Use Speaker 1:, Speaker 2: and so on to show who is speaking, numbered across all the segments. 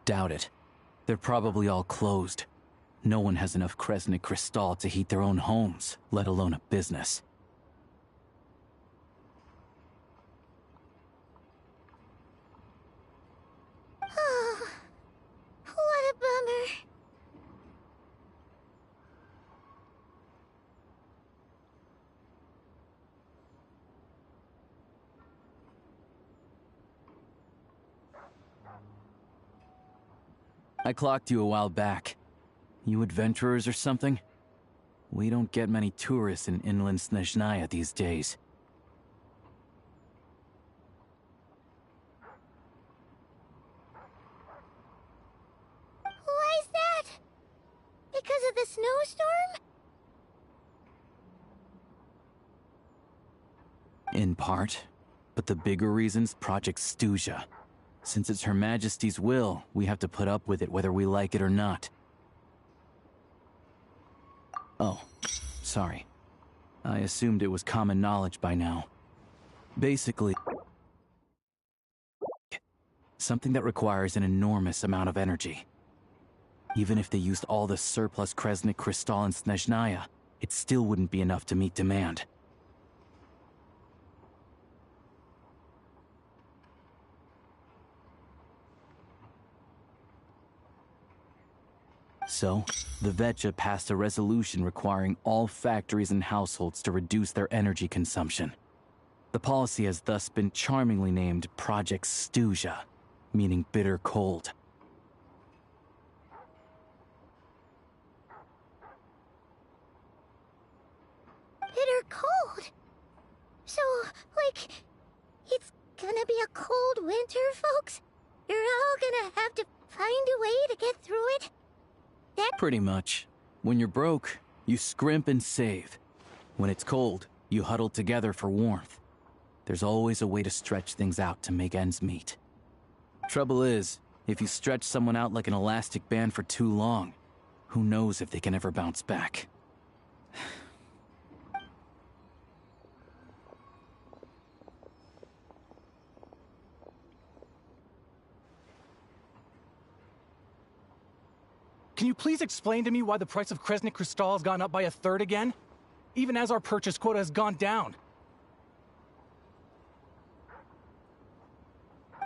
Speaker 1: Doubt it. They're probably all closed. No one has enough Kresnik Crystal to heat their own homes, let alone a business.
Speaker 2: Oh, what a bummer.
Speaker 1: I clocked you a while back. You adventurers or something? We don't get many tourists in inland Snezhnaya these days.
Speaker 2: Why is that? Because of the snowstorm?
Speaker 1: In part. But the bigger reason's Project Stuja. Since it's Her Majesty's will, we have to put up with it whether we like it or not. Oh, sorry. I assumed it was common knowledge by now. Basically, something that requires an enormous amount of energy. Even if they used all the surplus Kresnik Crystal in Snezhnaya, it still wouldn't be enough to meet demand. So, the Vetcha passed a resolution requiring all factories and households to reduce their energy consumption. The policy has thus been charmingly named Project Stuja, meaning bitter cold.
Speaker 2: Bitter cold? So, like, it's gonna be a cold winter, folks? You're all gonna have to find a way to get through it?
Speaker 1: Pretty much. When you're broke, you scrimp and save. When it's cold, you huddle together for warmth. There's always a way to stretch things out to make ends meet. Trouble is, if you stretch someone out like an elastic band for too long, who knows if they can ever bounce back.
Speaker 3: Can you please explain to me why the price of Kresnik Crystal has gone up by 1/3 again? Even as our purchase quota has gone down.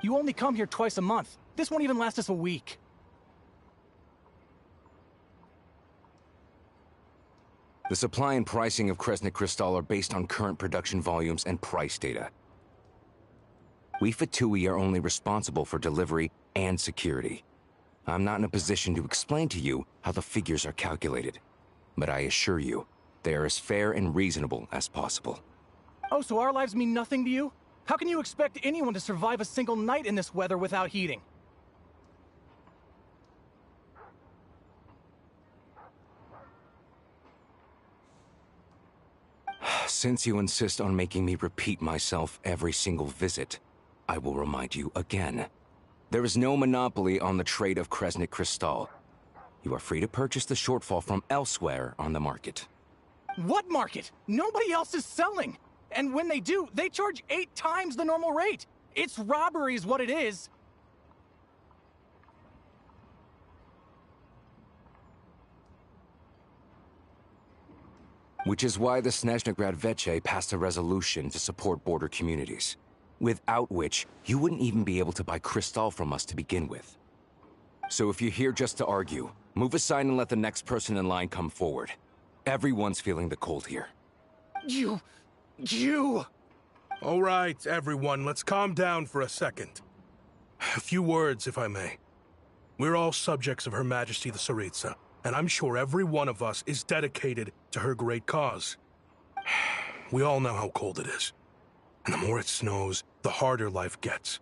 Speaker 3: You only come here twice a month. This won't even last us a week.
Speaker 4: The supply and pricing of Kresnik Crystal are based on current production volumes and price data. We Fatui are only responsible for delivery and security. I'm not in a position to explain to you how the figures are calculated, but I assure you, they are as fair and reasonable as possible.
Speaker 3: Oh, so our lives mean nothing to you? How can you expect anyone to survive a single night in this weather without heating?
Speaker 4: Since you insist on making me repeat myself every single visit, I will remind you again. There is no monopoly on the trade of Kresnik Crystal. You are free to purchase the shortfall from elsewhere on the market.
Speaker 3: What market? Nobody else is selling! And when they do, they charge 8 times the normal rate! It's robbery is what it is!
Speaker 4: Which is why the Snezhnegrad Veche passed a resolution to support border communities, without which you wouldn't even be able to buy Crystal from us to begin with. So if you're here just to argue, move aside and let the next person in line come forward. Everyone's feeling the cold here.
Speaker 3: You...
Speaker 5: All right, everyone, let's calm down for a second. A few words, if I may. We're all subjects of Her Majesty the Tsaritsa, and I'm sure every one of us is dedicated to her great cause. We all know how cold it is. And the more it snows, the harder life gets.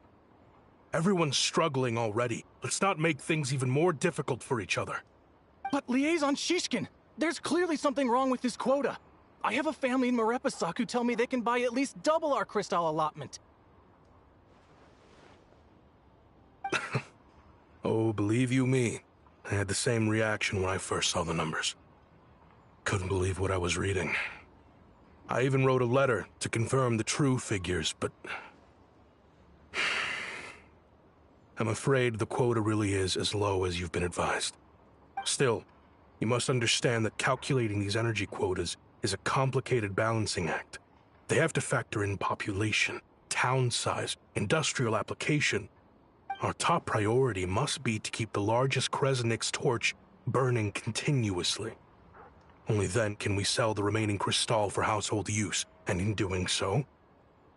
Speaker 5: Everyone's struggling already. Let's not make things even more difficult for each other.
Speaker 3: But Liaison Shishkin, there's clearly something wrong with this quota. I have a family in Marepasak who tell me they can buy at least double our Crystal allotment.
Speaker 5: Oh, believe you me, I had the same reaction when I first saw the numbers. Couldn't believe what I was reading. I even wrote a letter to confirm the true figures, but... I'm afraid the quota really is as low as you've been advised. Still, you must understand that calculating these energy quotas is a complicated balancing act. They have to factor in population, town size, industrial application. Our top priority must be to keep the largest Kresnik's torch burning continuously. Only then can we sell the remaining crystal for household use, and in doing so,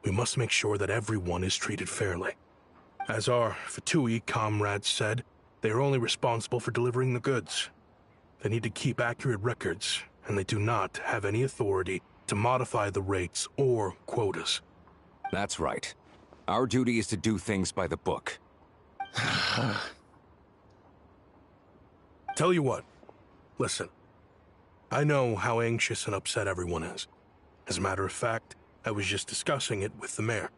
Speaker 5: we must make sure that everyone is treated fairly. As our Fatui comrades said, they are only responsible for delivering the goods. They need to keep accurate records, and they do not have any authority to modify the rates or quotas.
Speaker 4: That's right. Our duty is to do things by the book.
Speaker 5: Tell you what, listen. I know how anxious and upset everyone is. As a matter of fact, I was just discussing it with the mayor.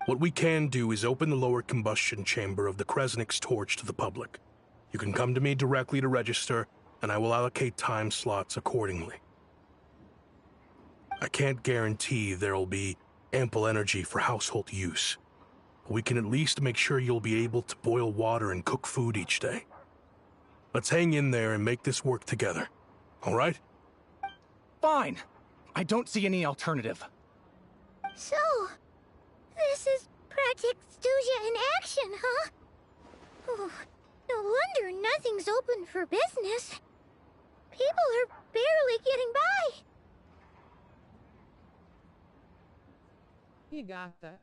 Speaker 5: What we can do is open the lower combustion chamber of the Kresnik's torch to the public. You can come to me directly to register, and I will allocate time slots accordingly. I can't guarantee there'll be ample energy for household use. But we can at least make sure you'll be able to boil water and cook food each day. Let's hang in there and make this work together. All right?
Speaker 3: Fine. I don't see any alternative.
Speaker 2: So, this is Project Stuja in action, huh? Oh, no wonder nothing's open for business. People are barely getting by.
Speaker 6: E gata.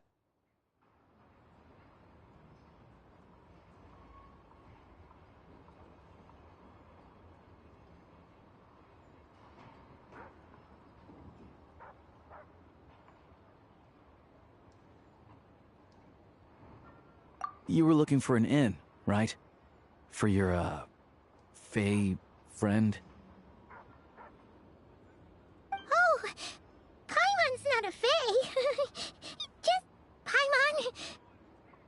Speaker 1: You were looking for an inn, right? For your, Fae friend?
Speaker 2: Oh, Paimon's not a fae. Just Paimon.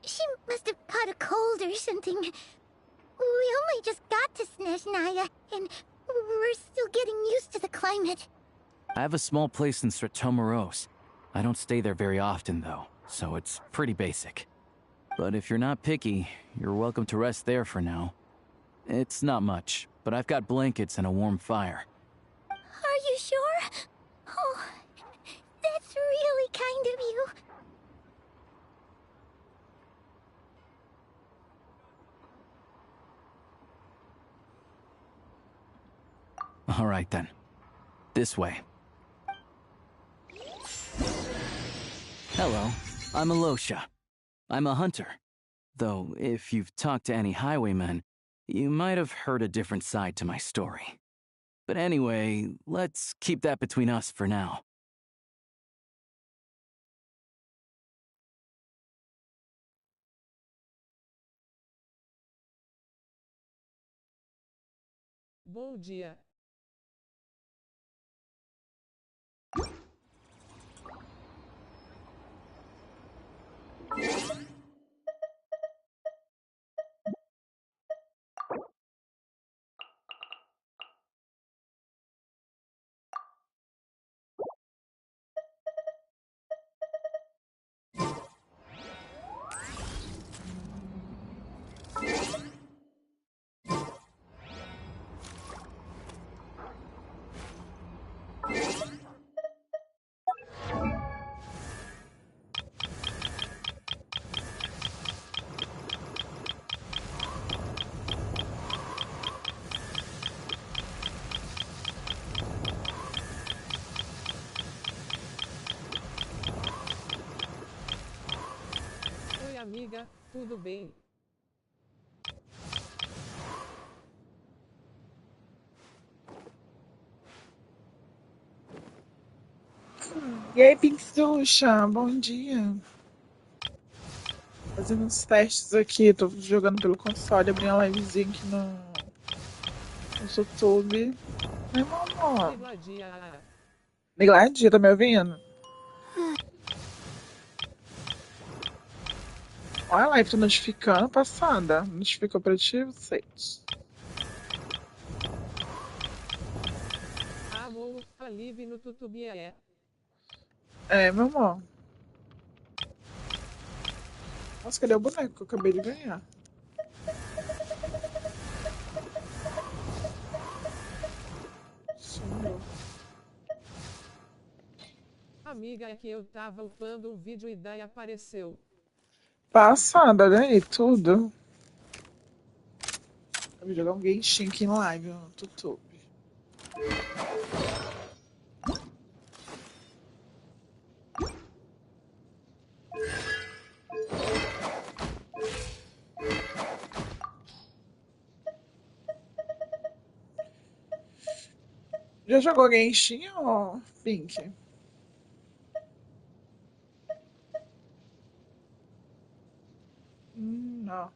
Speaker 2: She must have caught a cold or something. We only just got to Snezhnaya, and we're still getting used to the climate.
Speaker 1: I have a small place in Stratomaros. I don't stay there very often, though, so it's pretty basic. But if you're not picky, you're welcome to rest there for now. It's not much, but I've got blankets and a warm fire.
Speaker 2: Are you sure? Oh, that's really kind of you.
Speaker 1: All right, then. This way. Hello, I'm Alosha. I'm a hunter. Though, if you've talked to any highwaymen, you might have heard a different side to my story. But anyway, let's keep that between us for now.
Speaker 6: Bom dia. Oi, amiga, tudo bem?
Speaker 7: E aí, Pixuxa, bom dia. Fazendo uns testes aqui, tô jogando pelo console, abri uma livezinha aqui no YouTube. Ai, mamãe.
Speaker 6: Negladia.
Speaker 7: Negladia, tá me ouvindo? Olha a live tá notificando, passada. Notificou pra ti, vocês.
Speaker 6: Amor, a live no YouTube é.
Speaker 7: É, meu amor. Nossa, cadê o boneco que eu acabei de ganhar?
Speaker 6: Amiga, é que eu tava upando um vídeo e daí apareceu.
Speaker 7: Passada, né? E tudo. Eu vou jogar um Genshin aqui em live no YouTube. Já jogou Genshin, ó, Pink? Não.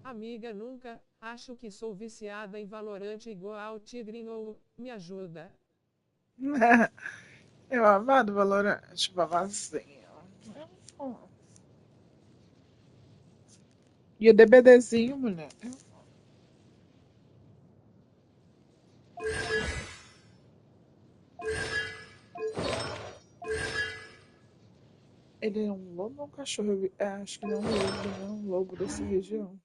Speaker 6: Amiga, nunca. Acho que sou viciada em Valorant igual Tigrinho. Me ajuda.
Speaker 7: Eu amado Valorant, babazinho. E o DBDzinho, mulher. Ele é um lobo ou um cachorro? É, acho que ele é um lobo, né? Um lobo dessa região.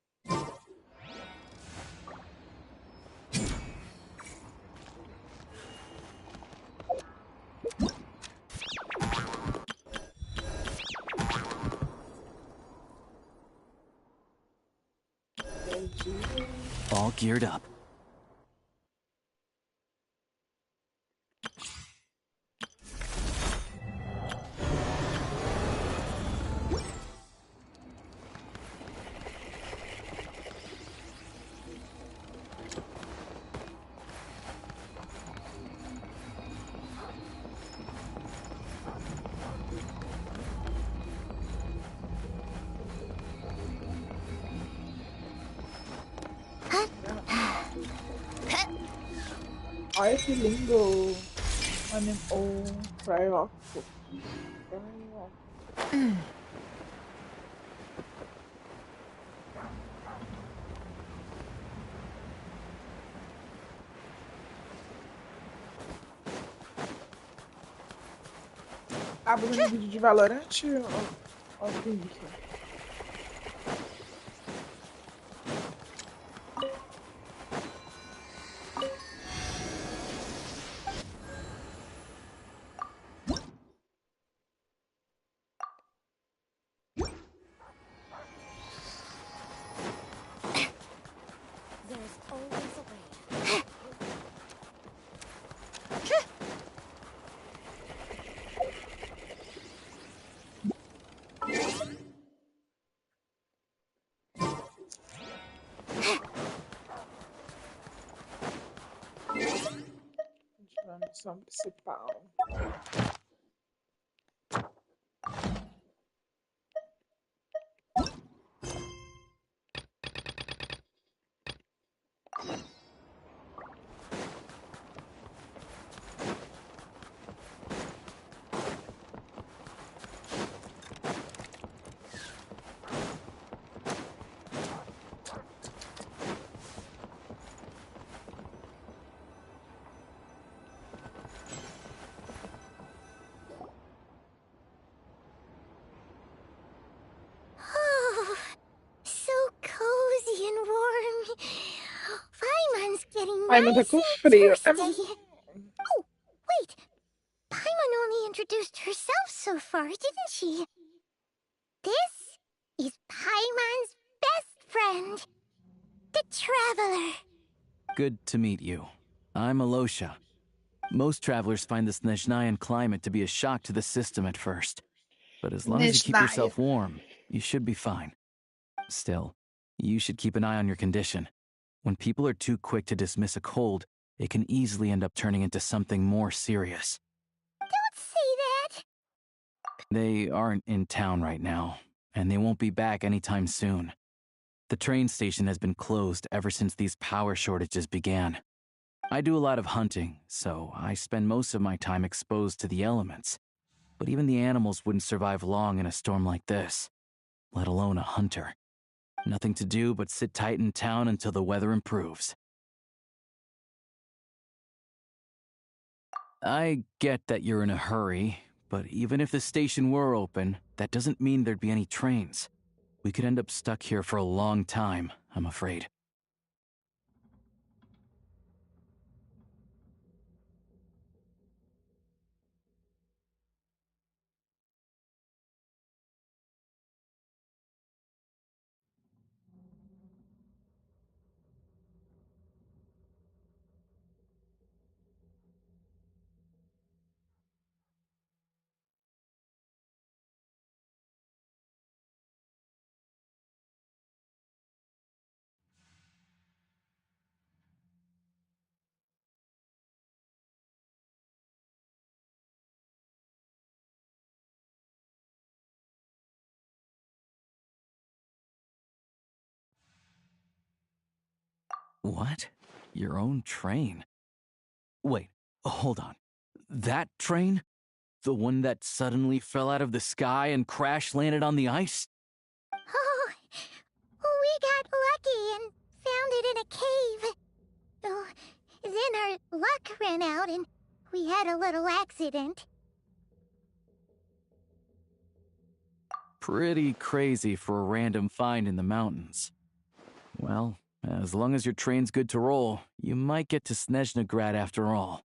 Speaker 1: All geared up.
Speaker 7: Olha que lindo o Cryoco. Abrindo vídeo de Valorant ou Pink?
Speaker 2: There's always a way.
Speaker 7: Na missão principal.
Speaker 2: Oh, so cozy and warm. Paimon's getting
Speaker 7: Ai, mas tá
Speaker 2: nice
Speaker 7: com
Speaker 2: and
Speaker 7: frio. É bom.
Speaker 2: thirsty. Oh, wait. Paimon only introduced herself so far, didn't she? This is Paimon's best friend, the Traveler.
Speaker 1: Good to meet you. I'm Alosha. Most travelers find this Nezhnayan climate to be a shock to the system at first. But as long as you keep
Speaker 7: Nezhnaya.
Speaker 1: yourself warm, you should be fine. Still, you should keep an eye on your condition. When people are too quick to dismiss a cold, it can easily end up turning into something more serious.
Speaker 2: Don't say that.
Speaker 1: They aren't in town right now, and they won't be back anytime soon. The train station has been closed ever since these power shortages began. I do a lot of hunting, so I spend most of my time exposed to the elements. But even the animals wouldn't survive long in a storm like this, let alone a hunter. Nothing to do but sit tight in town until the weather improves. I get that you're in a hurry, but even if the station were open, that doesn't mean there'd be any trains. We could end up stuck here for a long time, I'm afraid. What? Your own train? Wait, hold on. That train? The one that suddenly fell out of the sky and crash landed on the ice?
Speaker 2: Oh, we got lucky and found it in a cave. Oh, then our luck ran out and we had a little accident.
Speaker 1: Pretty crazy for a random find in the mountains. Well, as long as your train's good to roll, you might get to Snezhnegrad after all.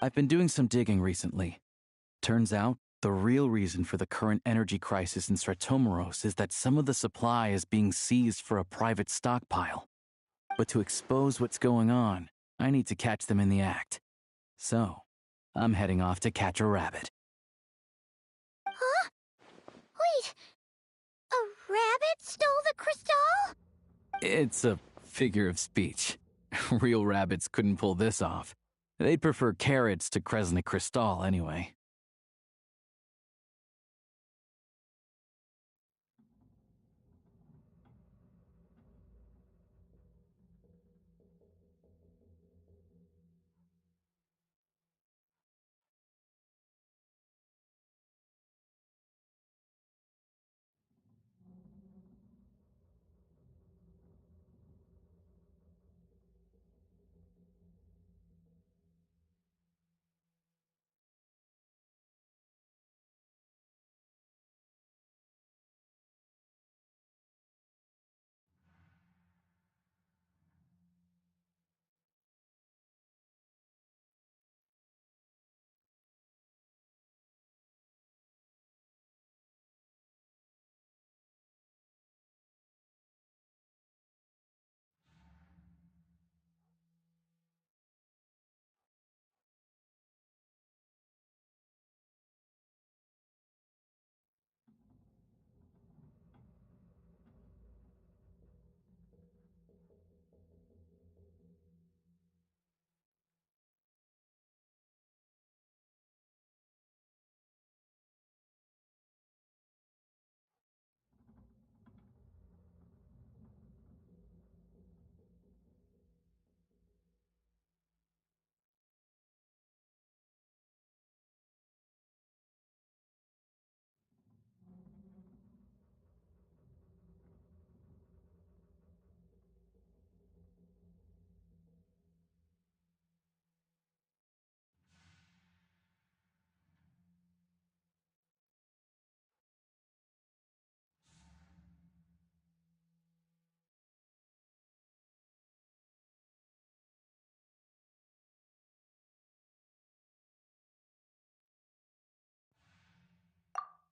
Speaker 1: I've been doing some digging recently. Turns out, the real reason for the current energy crisis in Stratomeros is that some of the supply is being seized for a private stockpile. But to expose what's going on, I need to catch them in the act. So, I'm heading off to catch a rabbit.
Speaker 2: Huh? Wait, a rabbit stole the crystal?
Speaker 1: It's a figure of speech. Real rabbits couldn't pull this off. They'd prefer carrots to Kresnik Crystal anyway.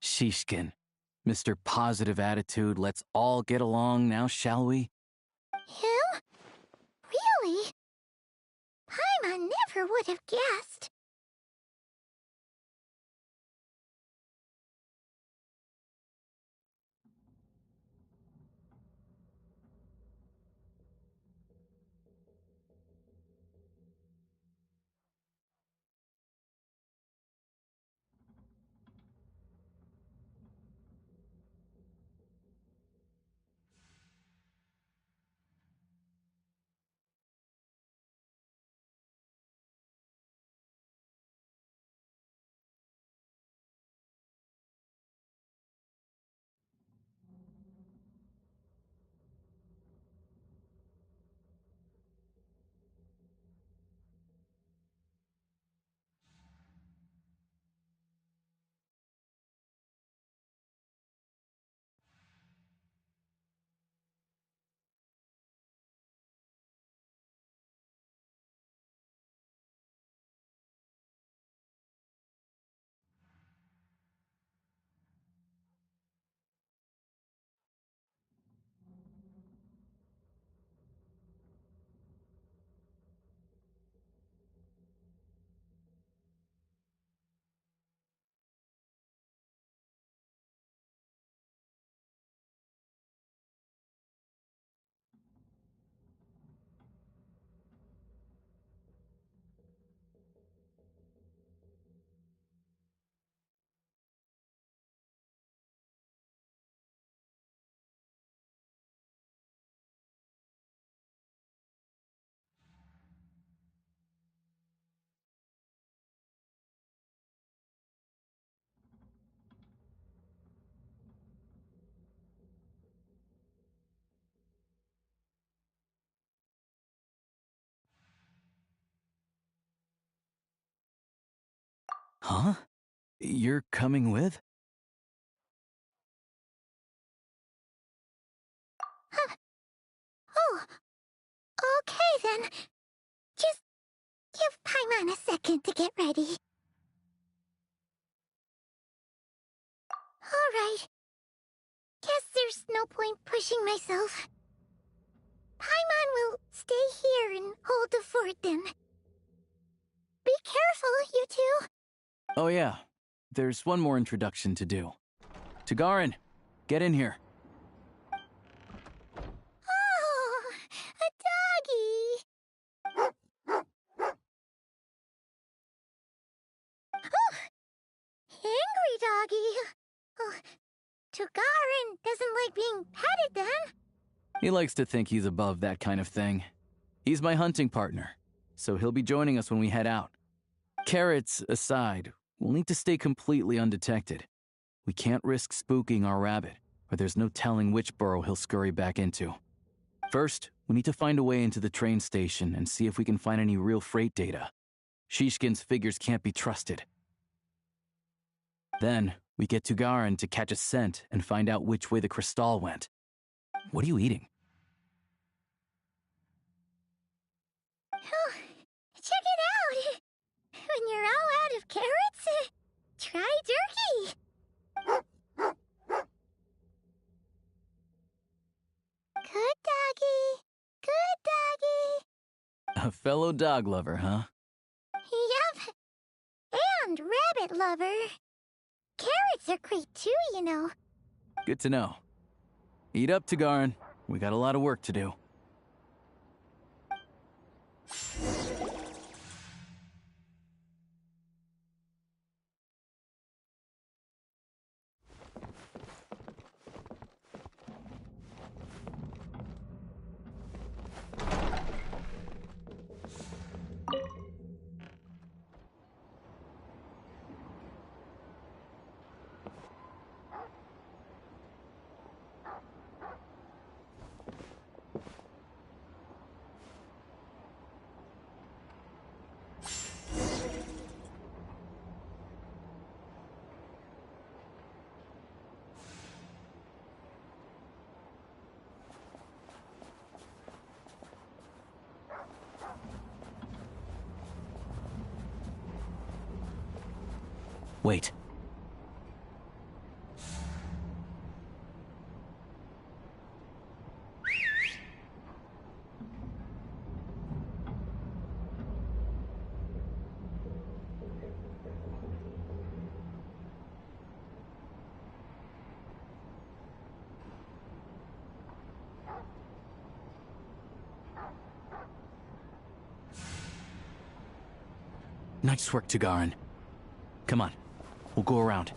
Speaker 1: Shishkin. Mr. Positive Attitude, let's all get along now, shall we?
Speaker 2: Him? Really? Paimon never would have guessed.
Speaker 1: Huh? You're coming with?
Speaker 2: Huh. Oh, okay then. Just give Paimon a second to get ready. Alright. Guess there's no point pushing myself. Paimon will stay here and hold the fort then. Be careful, you two.
Speaker 1: Oh yeah, there's one more introduction to do. Tagarin, get in here.
Speaker 2: Oh, a doggy. Oh, angry doggy. Oh, Jogarin doesn't like being petted then.
Speaker 1: He likes to think he's above that kind of thing. He's my hunting partner, so he'll be joining us when we head out. Carrots aside, we'll need to stay completely undetected. We can't risk spooking our rabbit, or there's no telling which burrow he'll scurry back into. First, we need to find a way into the train station and see if we can find any real freight data. Shishkin's figures can't be trusted. Then, we get Tugarin to catch a scent and find out which way the crystal went. What are you eating?
Speaker 2: Oh, check it out. When you're all out of carrots, try jerky. Good doggy. Good doggy.
Speaker 1: A fellow dog lover, huh?
Speaker 2: Yup. And rabbit lover. Carrots are great too, you know.
Speaker 1: Good to know. Eat up, Tugarin. We got a lot of work to do. Wait. Nice work, Tugarin. Come on, we'll go around.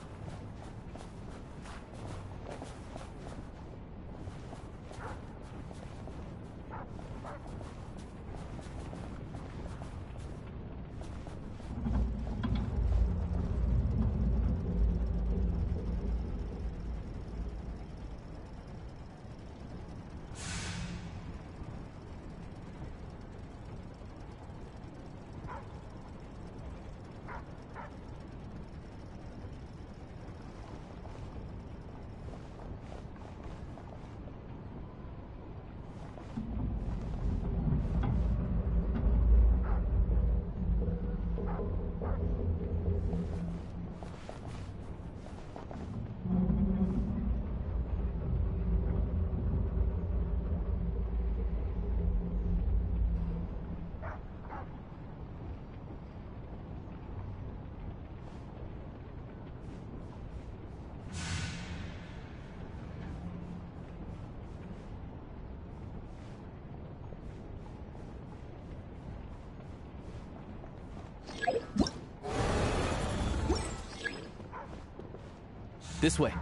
Speaker 1: This way.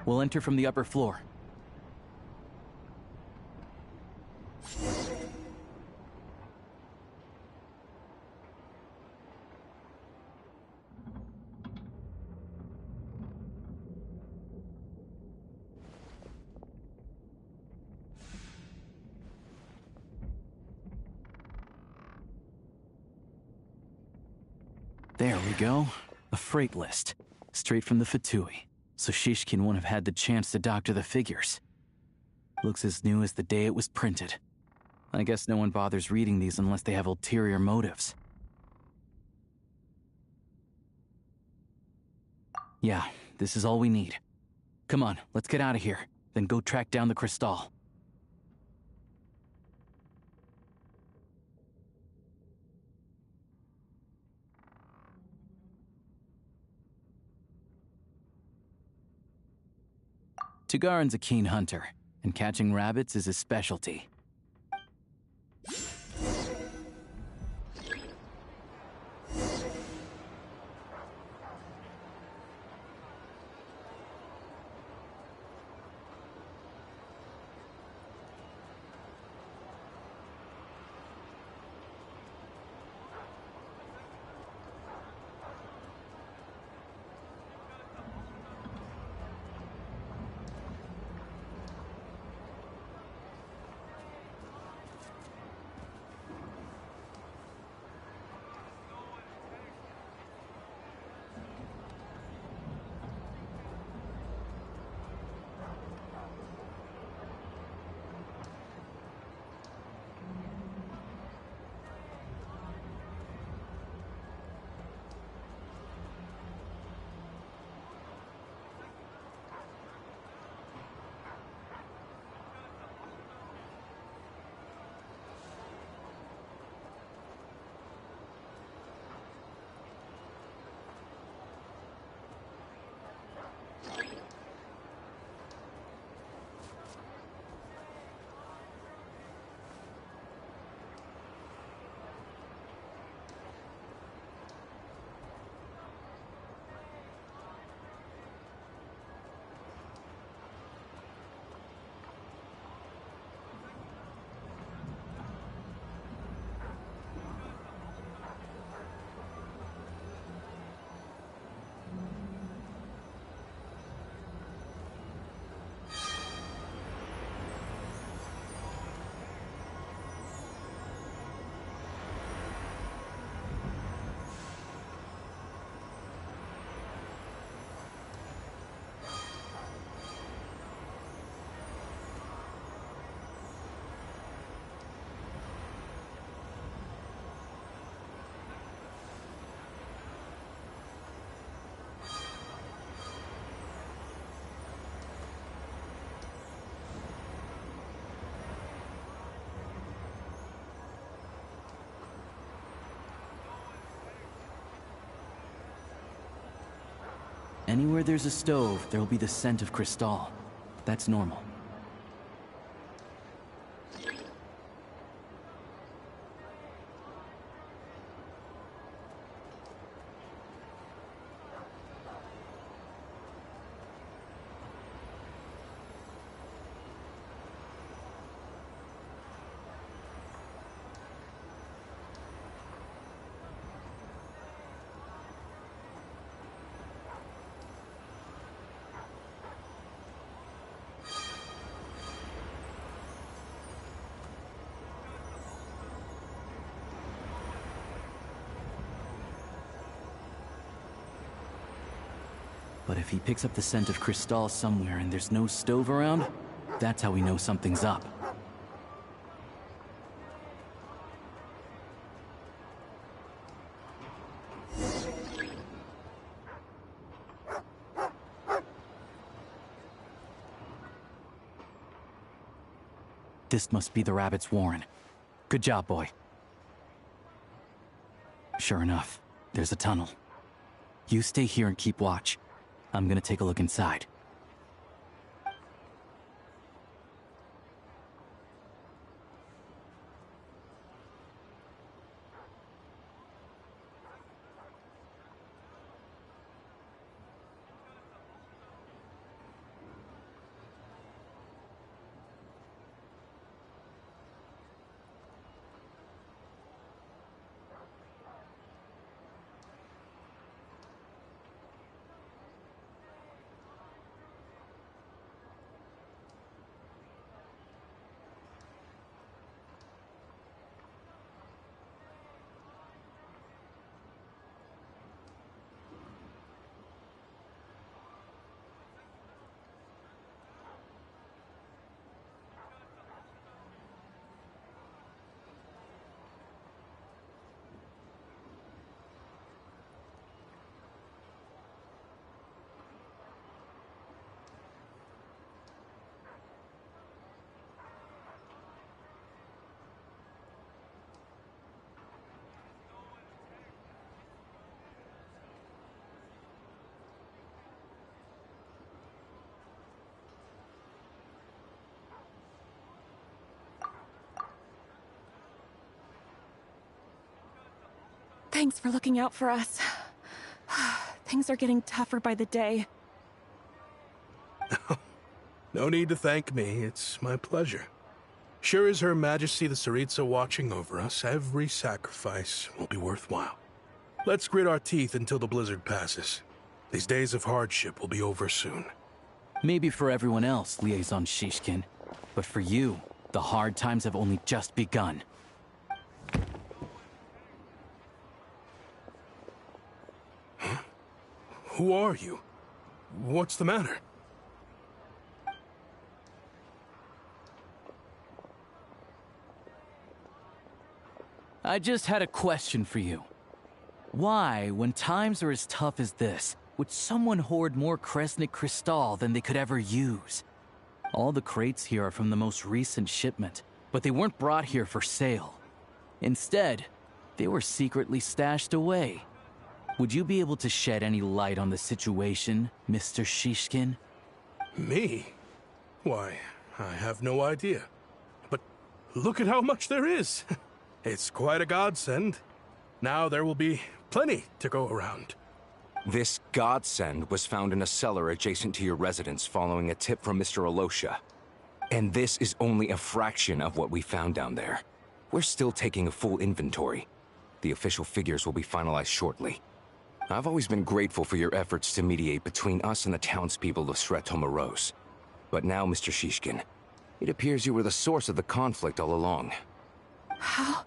Speaker 1: We'll enter from the upper floor. There we go. A freight list, straight from the Fatui, so Shishkin won't have had the chance to doctor the figures. Looks as new as the day it was printed. I guess no one bothers reading these unless they have ulterior motives. Yeah, this is all we need. Come on, let's get out of here, then go track down the Crystal. Tugarin's a keen hunter, and catching rabbits is his specialty. Anywhere there's a stove, there'll be the scent of Crystal. That's normal. But if he picks up the scent of Crystal somewhere and there's no stove around, that's how we know something's up. This must be the rabbit's warren. Good job, boy. Sure enough, there's a tunnel. You stay here and keep watch. I'm gonna take a look inside.
Speaker 8: Thanks for looking out for us. Things are getting tougher by the day.
Speaker 5: No need to thank me, it's my pleasure. Sure as Her Majesty the Tsaritsa watching over us, every sacrifice will be worthwhile. Let's grit our teeth until the blizzard passes. These days of hardship will be over soon.
Speaker 1: Maybe for everyone else, Liaison Shishkin. But for you, the hard times have only just begun.
Speaker 5: Huh? Who are you? What's the matter?
Speaker 1: I just had a question for you. Why, when times are as tough as this, would someone hoard more Kresnik Crystal than they could ever use? All the crates here are from the most recent shipment, but they weren't brought here for sale. Instead, they were secretly stashed away. Would you be able to shed any light on the situation, Mr. Shishkin?
Speaker 5: Me? Why, I have no idea. But look at how much there is. It's quite a godsend. Now there will be plenty to go around.
Speaker 4: This godsend was found in a cellar adjacent to your residence following a tip from Mr. Alosha. And this is only a fraction of what we found down there. We're still taking a full inventory. The official figures will be finalized shortly. I've always been grateful for your efforts to mediate between us and the townspeople of Sretomaros. But now, Mr. Shishkin, it appears you were the source of the conflict all along.
Speaker 8: How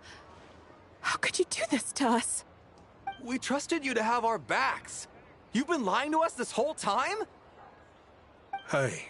Speaker 8: could you do this to us?
Speaker 9: We trusted you to have our backs. You've been lying to us this whole time?
Speaker 5: Hey,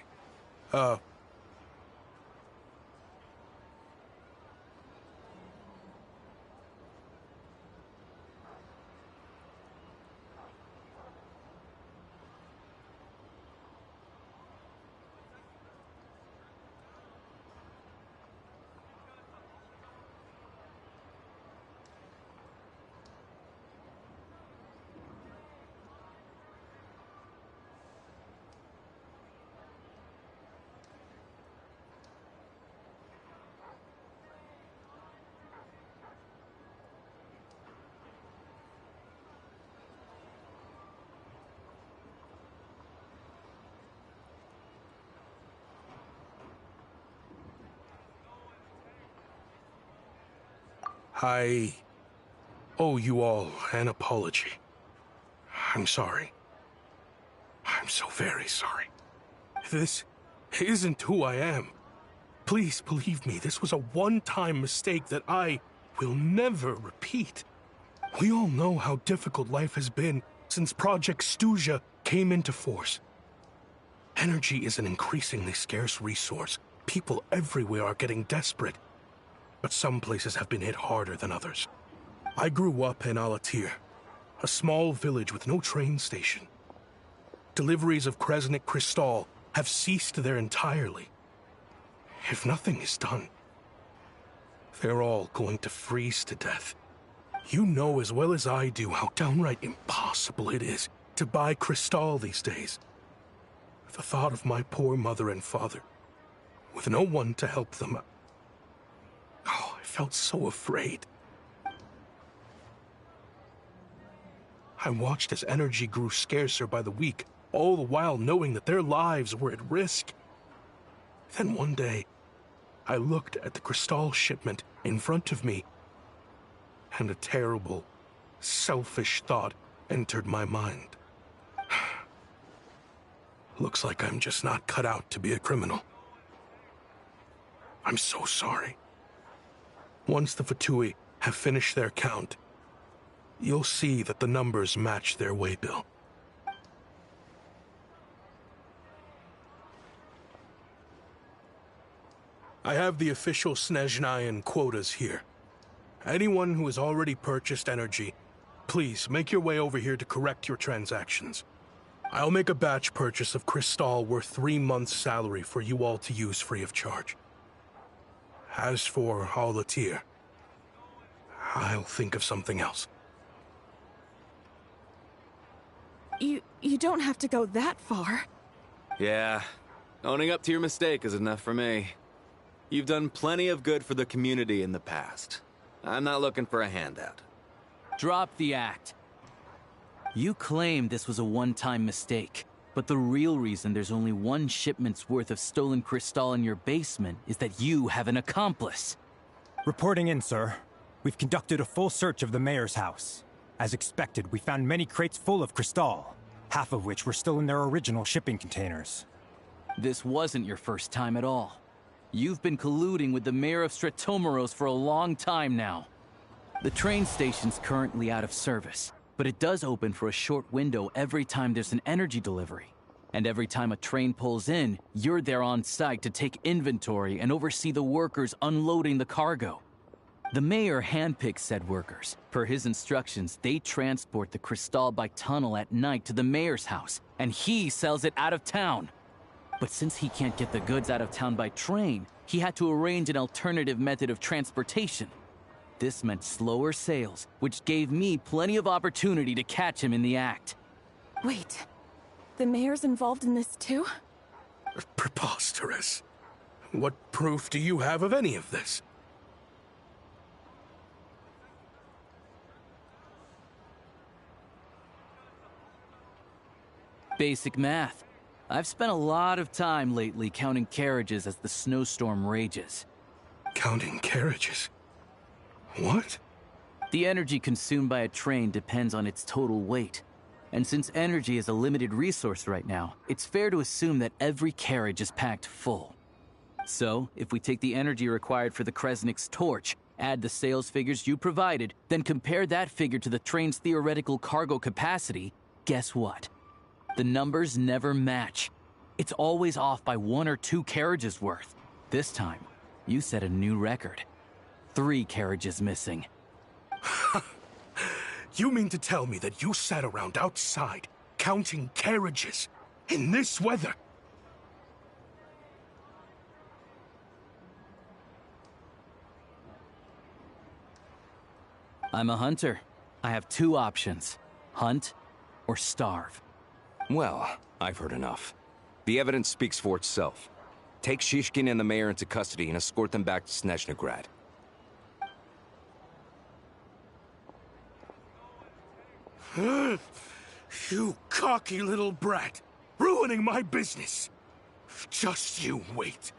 Speaker 5: I owe you all an apology. I'm sorry. I'm so very sorry. This isn't who I am. Please believe me, this was a one-time mistake that I will never repeat. We all know how difficult life has been since Project Stuja came into force. Energy is an increasingly scarce resource. People everywhere are getting desperate. But some places have been hit harder than others. I grew up in Alatir, a small village with no train station. Deliveries of Kresnik Crystal have ceased there entirely. If nothing is done, they're all going to freeze to death. You know as well as I do how downright impossible it is to buy Crystal these days. The thought of my poor mother and father, with no one to help them, I felt so afraid. I watched as energy grew scarcer by the week, all the while knowing that their lives were at risk. Then one day, I looked at the Crystal shipment in front of me, and a terrible, selfish thought entered my mind. Looks like I'm just not cut out to be a criminal. I'm so sorry. Once the Fatui have finished their count, you'll see that the numbers match their waybill. I have the official Snezhnayan quotas here. Anyone who has already purchased energy, please make your way over here to correct your transactions. I'll make a batch purchase of Crystal worth 3 months' salary for you all to use free of charge. As for Alatir, I'll think of something else.
Speaker 8: You don't have to go that far.
Speaker 9: Yeah, owning up to your mistake is enough for me. You've done plenty of good for the community in the past. I'm not looking for a handout.
Speaker 1: Drop the act. You claim this was a one-time mistake, but the real reason there's only one shipment's worth of stolen crystal in your basement is that you have an accomplice.
Speaker 10: Reporting in, sir. We've conducted a full search of the mayor's house. As expected, we found many crates full of crystal, half of which were still in their original shipping containers.
Speaker 1: This wasn't your first time at all. You've been colluding with the mayor of Stratomeros for a long time now. The train station's currently out of service, but it does open for a short window every time there's an energy delivery. And every time a train pulls in, you're there on site to take inventory and oversee the workers unloading the cargo. The mayor handpicks said workers. Per his instructions, they transport the crystal by tunnel at night to the mayor's house, and he sells it out of town. But since he can't get the goods out of town by train, he had to arrange an alternative method of transportation. This meant slower sales, which gave me plenty of opportunity to catch him in the act.
Speaker 8: Wait, the mayor's involved in this too?
Speaker 5: Preposterous. What proof do you have of any of this?
Speaker 1: Basic math. I've spent a lot of time lately counting carriages as the snowstorm rages.
Speaker 5: Counting carriages? What?
Speaker 1: The energy consumed by a train depends on its total weight. And since energy is a limited resource right now, it's fair to assume that every carriage is packed full. So, if we take the energy required for the Kresnik's torch, add the sales figures you provided, then compare that figure to the train's theoretical cargo capacity, guess what? The numbers never match. It's always off by 1 or 2 carriages worth. This time, you set a new record. 3 carriages missing.
Speaker 5: You mean to tell me that you sat around outside, counting carriages, in this weather?
Speaker 1: I'm a hunter. I have 2 options. Hunt or starve.
Speaker 4: Well, I've heard enough. The evidence speaks for itself. Take Shishkin and the mayor into custody and escort them back to Snezhnograd.
Speaker 5: You cocky little brat! Ruining my business! Just you wait.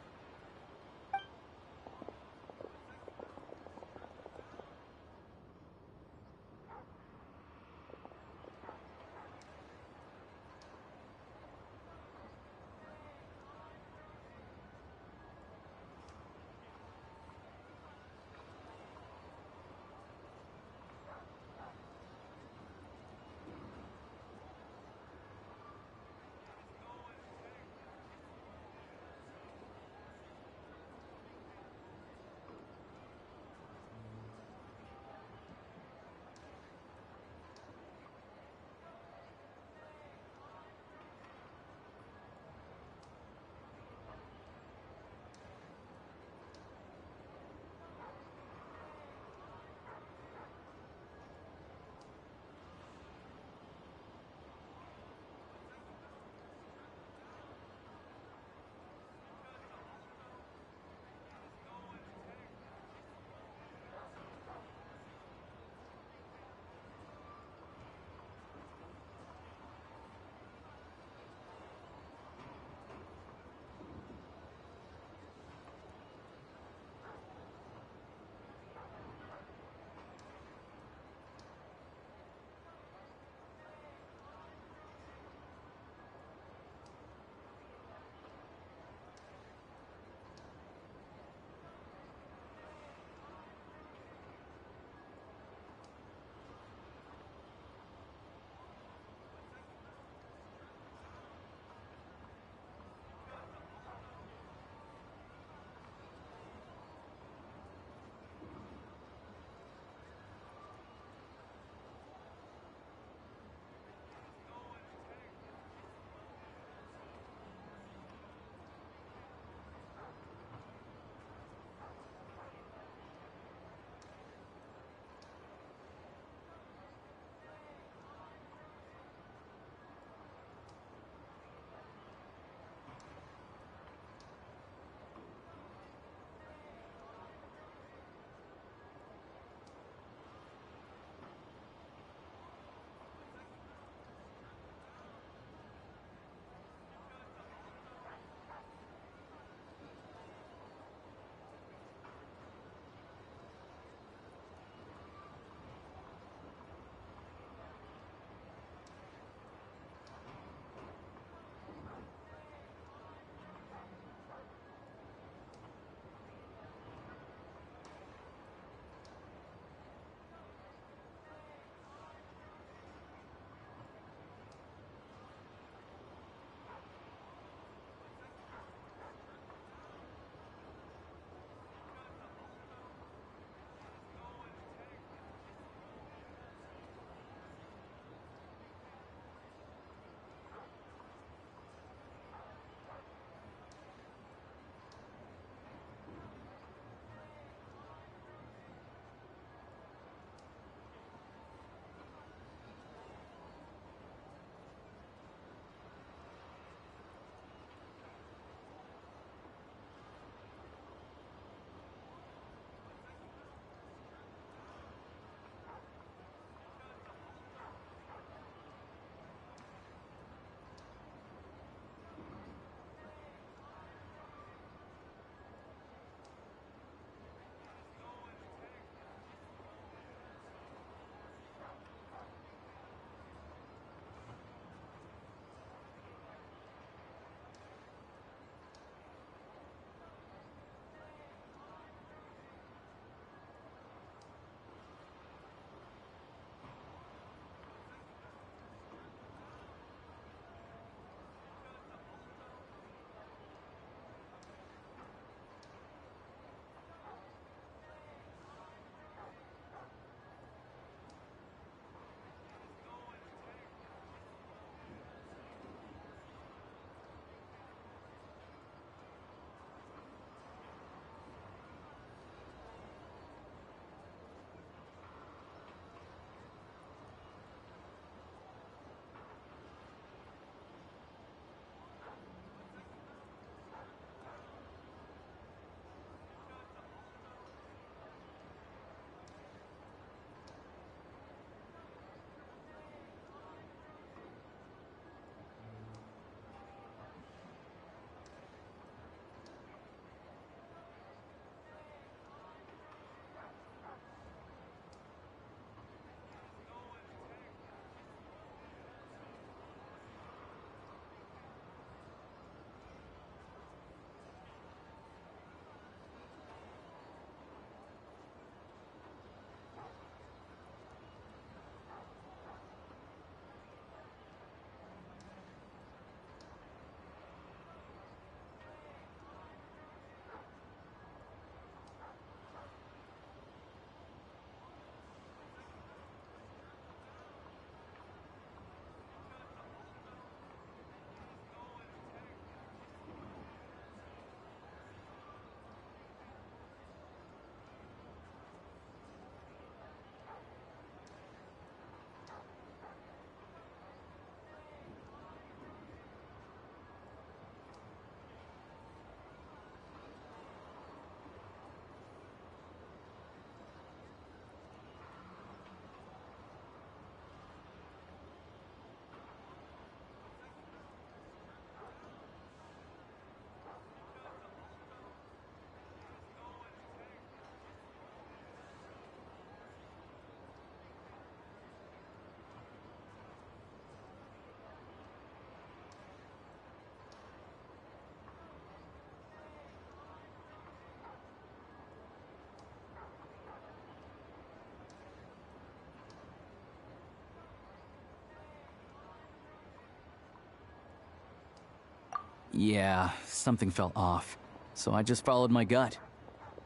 Speaker 1: Yeah, something felt off. So I just followed my gut.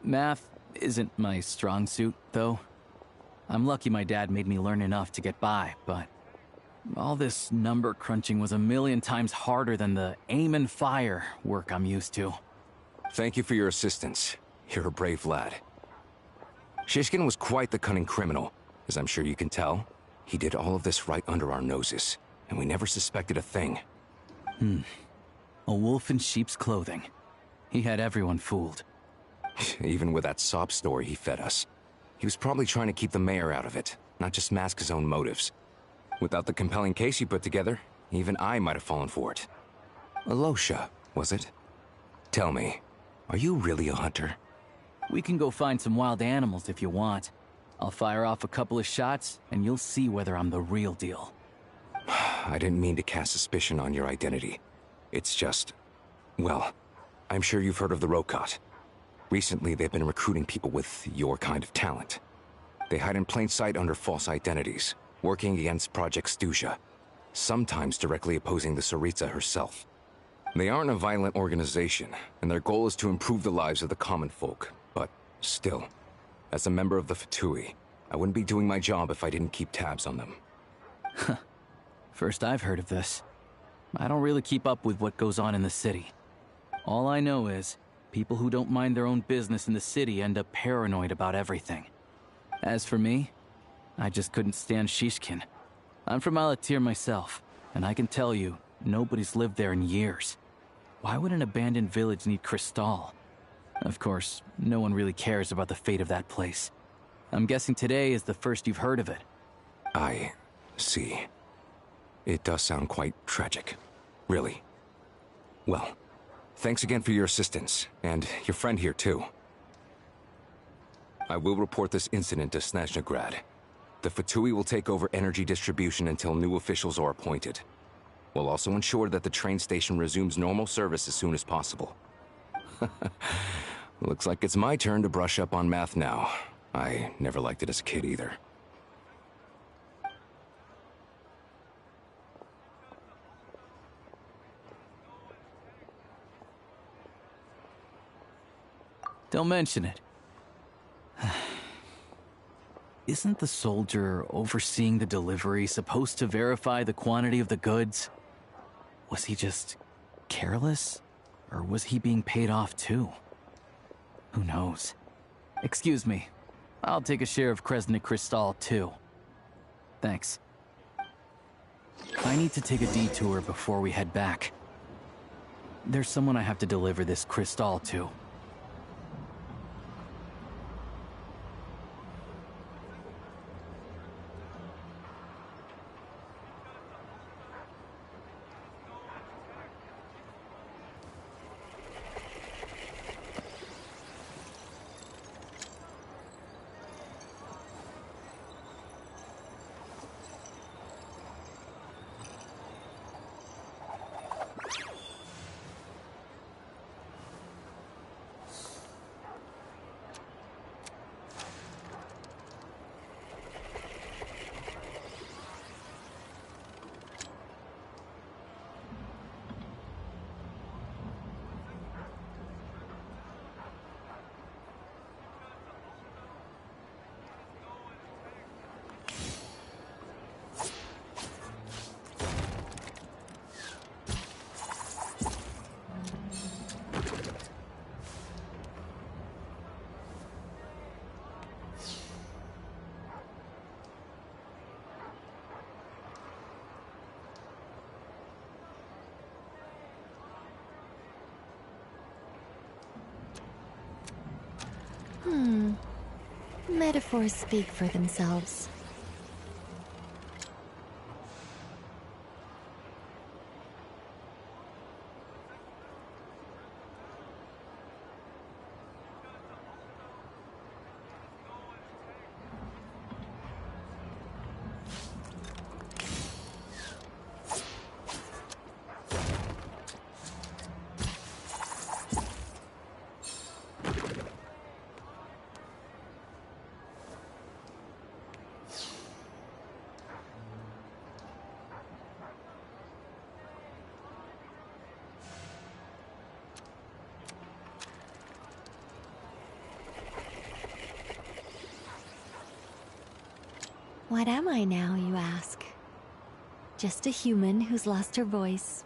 Speaker 1: Math isn't my strong suit, though. I'm lucky my dad made me learn enough to get by, but all this number crunching was a million times harder than the aim and fire work I'm used to.
Speaker 4: Thank you for your assistance. You're a brave lad. Shishkin was quite the cunning criminal, as I'm sure you can tell. He did all of this right under our noses, and we never suspected a thing.
Speaker 1: A wolf in sheep's clothing. He had everyone fooled.
Speaker 4: Even with that sob story he fed us. He was probably trying to keep the mayor out of it, not just mask his own motives. Without the compelling case he put together, even I might have fallen for it. Alosha, was it? Tell me, are you really a hunter?
Speaker 1: We can go find some wild animals if you want. I'll fire off a couple of shots, and you'll see whether I'm the real deal.
Speaker 4: I didn't mean to cast suspicion on your identity. It's just... well, I'm sure you've heard of the Rokot. Recently, they've been recruiting people with your kind of talent. They hide in plain sight under false identities, working against Project Stuja, sometimes directly opposing the Tsaritsa herself. They aren't a violent organization, and their goal is to improve the lives of the common folk. But still, as a member of the Fatui, I wouldn't be doing my job if I didn't keep tabs on them.
Speaker 1: First I've heard of this. I don't really keep up with what goes on in the city. All I know is, people who don't mind their own business in the city end up paranoid about everything. As for me, I just couldn't stand Shishkin. I'm from Alatir myself, and I can tell you, nobody's lived there in years. Why would an abandoned village need Crystal? Of course, no one really cares about the fate of that place. I'm guessing today is the first you've heard of it.
Speaker 4: I see. It does sound quite tragic. Really. Well, thanks again for your assistance, and your friend here too. I will report this incident to Snezhnegrad. The Fatui will take over energy distribution until new officials are appointed. We'll also ensure that the train station resumes normal service as soon as possible. Looks like it's my turn to brush up on math now. I never liked it as a kid either.
Speaker 1: Don't mention it. Isn't the soldier overseeing the delivery supposed to verify the quantity of the goods? Was he just careless? Or was he being paid off too? Who knows? Excuse me. I'll take a share of Kresnik Crystal too. Thanks. I need to take a detour before we head back. There's someone I have to deliver this crystal to.
Speaker 2: Metaphors speak for themselves. What am I now, you ask? Just a human who's lost her voice.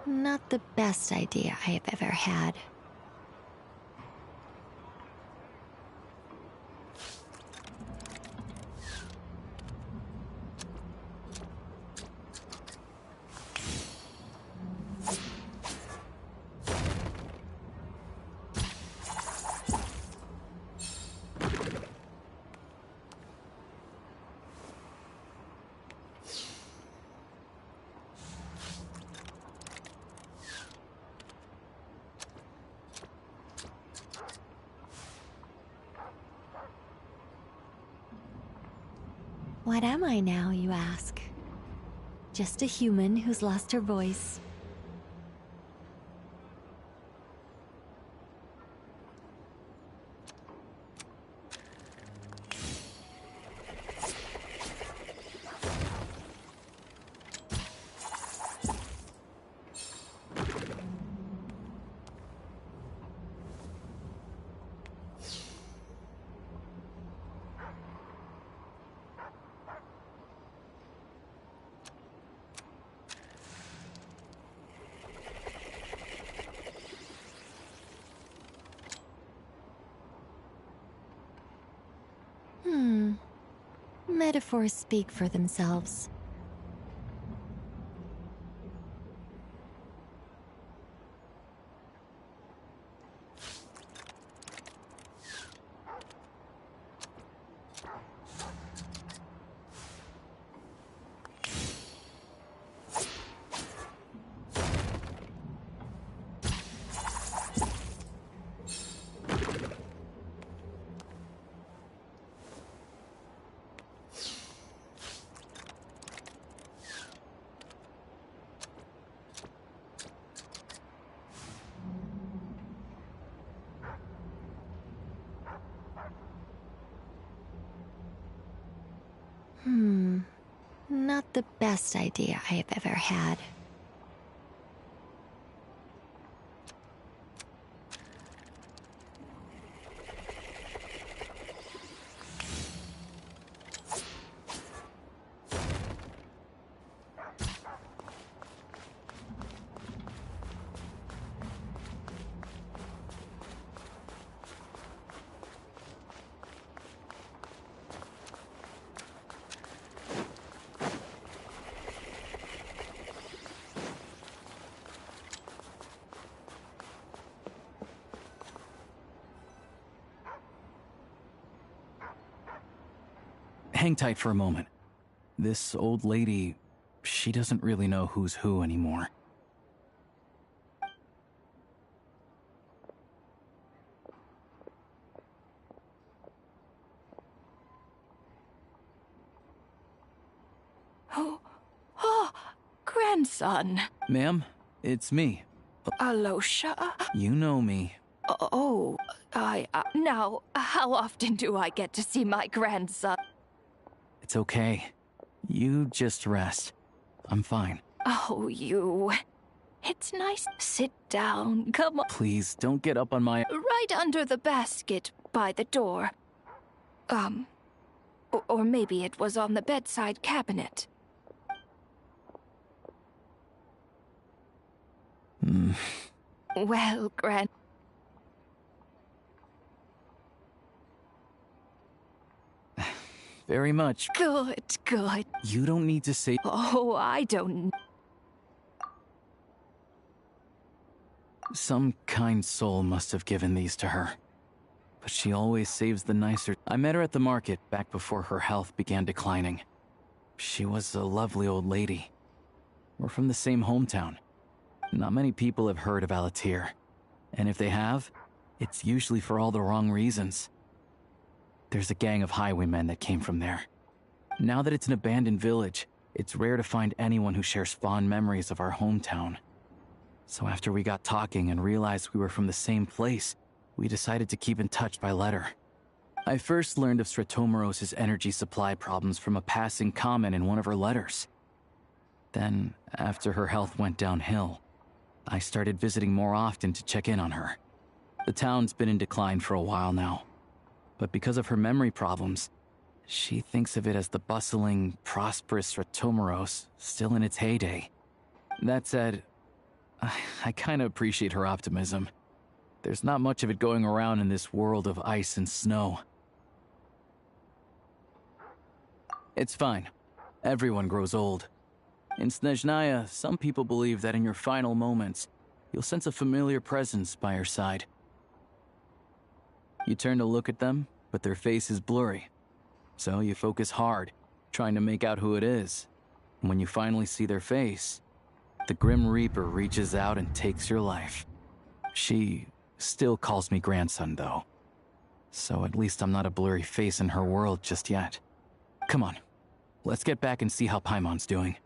Speaker 2: Not the best idea I have ever had. What am I now, you ask? Just a human who's lost her voice. Metaphors speak for themselves. Not the best idea I have ever had.
Speaker 1: Hang tight for a moment. This old lady, she doesn't really know who's who anymore.
Speaker 8: Oh, grandson.
Speaker 1: Ma'am, it's me.
Speaker 8: Alosha?
Speaker 1: You know me.
Speaker 8: Now, how often do I get to see my grandson?
Speaker 1: It's okay. You just rest. I'm fine.
Speaker 8: Oh, you. It's nice. Sit down. Come on.
Speaker 1: Please, don't get up on my...
Speaker 8: Right under the basket by the door. Or maybe it was on the bedside cabinet. Well,
Speaker 1: Very much.
Speaker 8: Good.
Speaker 1: You don't need to say...
Speaker 8: Oh, I don't...
Speaker 1: Some kind soul must have given these to her. but she always saves the nicer. I met her at the market back before her health began declining. She was a lovely old lady. We're from the same hometown. Not many people have heard of Alatir, and if they have, it's usually for all the wrong reasons. There's a gang of highwaymen that came from there. Now that it's an abandoned village, it's rare to find anyone who shares fond memories of our hometown. So after we got talking and realized we were from the same place, we decided to keep in touch by letter. I first learned of Stratomoros's energy supply problems from a passing comment in one of her letters. Then, after her health went downhill, I started visiting more often to check in on her. The town's been in decline for a while now, but because of her memory problems, she thinks of it as the bustling, prosperous Stratomoros still in its heyday. That said, I kinda appreciate her optimism. There's not much of it going around in this world of ice and snow. It's fine. Everyone grows old. In Snezhnaya, some people believe that in your final moments, you'll sense a familiar presence by your side. You turn to look at them, but their face is blurry. So you focus hard, trying to make out who it is. And when you finally see their face, the Grim Reaper reaches out and takes your life. She still calls me grandson, though. So at least I'm not a blurry face in her world just yet. Come on, let's get back and see how Paimon's doing.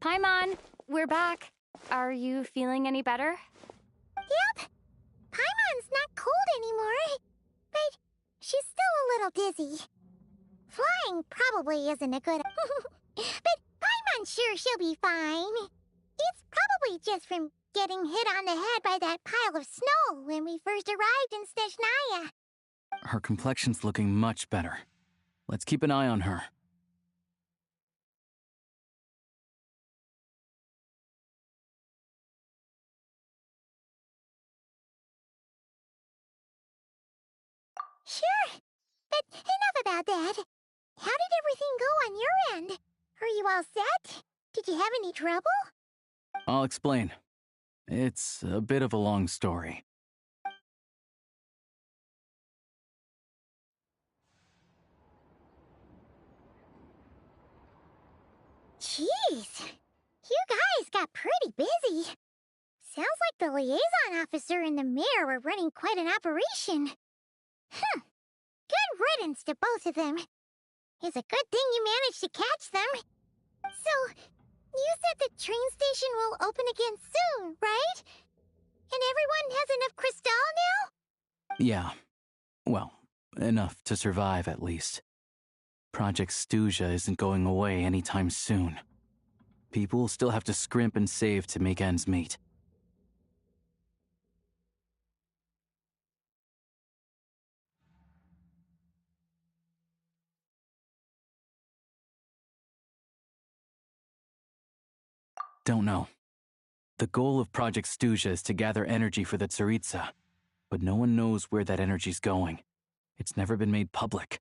Speaker 2: Paimon, we're back. Are you feeling any better? Yep. Paimon's not cold anymore, but she's still a little dizzy. Flying probably isn't a good... but Paimon's sure she'll be fine. It's probably just from getting hit on the head by that pile of snow when we first arrived in Snezhnaya.
Speaker 1: Her complexion's looking much better. Let's keep an eye on her.
Speaker 2: Sure, but enough about that. How did everything go on your end? Are you all set? Did you have any trouble?
Speaker 1: I'll explain. It's a bit of a long story.
Speaker 2: Jeez, you guys got pretty busy. Sounds like the liaison officer and the mayor were running quite an operation. Good riddance to both of them. It's a good thing you managed to catch them. So, you said the train station will open again soon, right? And everyone has enough crystal now?
Speaker 1: Yeah. Well, enough to survive at least. Project Stuja isn't going away anytime soon. People will still have to scrimp and save to make ends meet. Don't know. The goal of Project Stuja is to gather energy for the Tsaritsa, but no one knows where that energy's going. It's never been made public.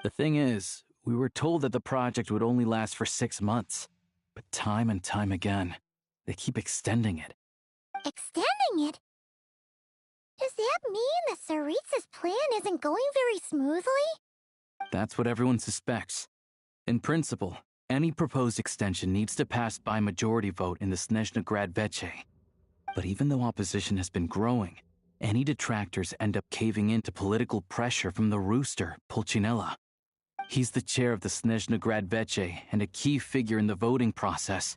Speaker 1: The thing is, we were told that the project would only last for 6 months, but time and time again, they keep extending it.
Speaker 2: Extending it? Does that mean the Tsaritsa's plan isn't going very smoothly?
Speaker 1: That's what everyone suspects. In principle, any proposed extension needs to pass by majority vote in the Snezhnograd Veche. But even though opposition has been growing, any detractors end up caving in to political pressure from the rooster, Pulcinella. He's the chair of the Snezhnegrad Veche and a key figure in the voting process.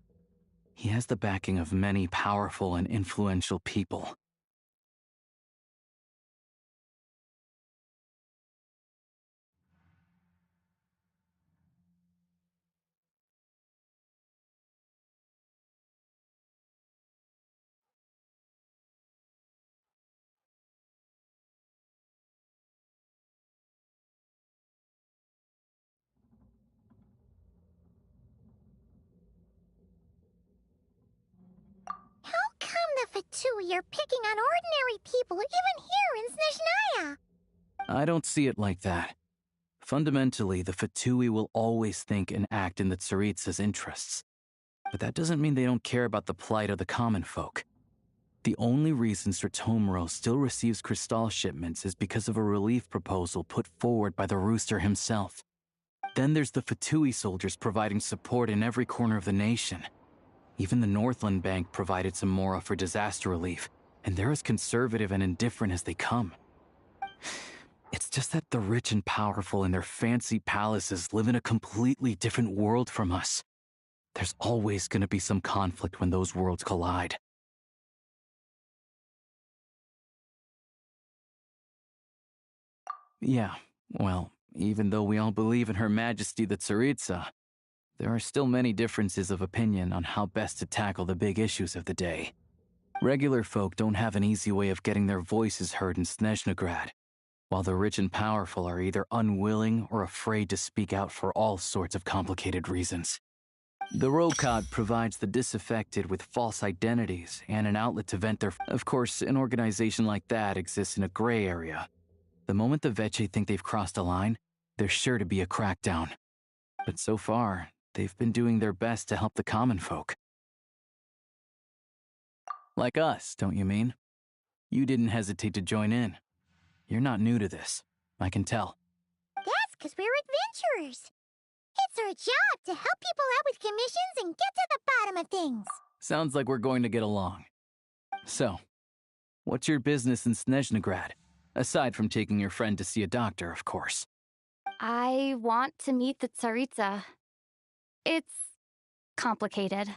Speaker 1: He has the backing of many powerful and influential people.
Speaker 2: How come the Fatui are picking on ordinary people even here in Snezhnaya?
Speaker 1: I don't see it like that. Fundamentally, the Fatui will always think and act in the Tsaritsa's interests. But that doesn't mean they don't care about the plight of the common folk. The only reason Sratomro still receives Crystal shipments is because of a relief proposal put forward by the Rooster himself. Then there's the Fatui soldiers providing support in every corner of the nation. Even the Northland Bank provided some mora for disaster relief, and they're as conservative and indifferent as they come. It's just that the rich and powerful in their fancy palaces live in a completely different world from us. There's always going to be some conflict when those worlds collide. Yeah, well, even though we all believe in Her Majesty the Tsaritsa, there are still many differences of opinion on how best to tackle the big issues of the day. Regular folk don't have an easy way of getting their voices heard in Snezhnegrad, while the rich and powerful are either unwilling or afraid to speak out for all sorts of complicated reasons. The Rokad provides the disaffected with false identities and an outlet to vent their... Of course, an organization like that exists in a gray area. The moment the Veche think they've crossed a line, there's sure to be a crackdown. But so far, they've been doing their best to help the common folk. Like us, don't you mean? You didn't hesitate to join in. You're not new to this, I can tell.
Speaker 2: That's because we're adventurers. It's our job to help people out with commissions and get to the bottom of things.
Speaker 1: Sounds like we're going to get along. So, what's your business in Snezhnegrad? Aside from taking your friend to see a doctor, of course.
Speaker 11: I want to meet the Tsaritsa. It's complicated.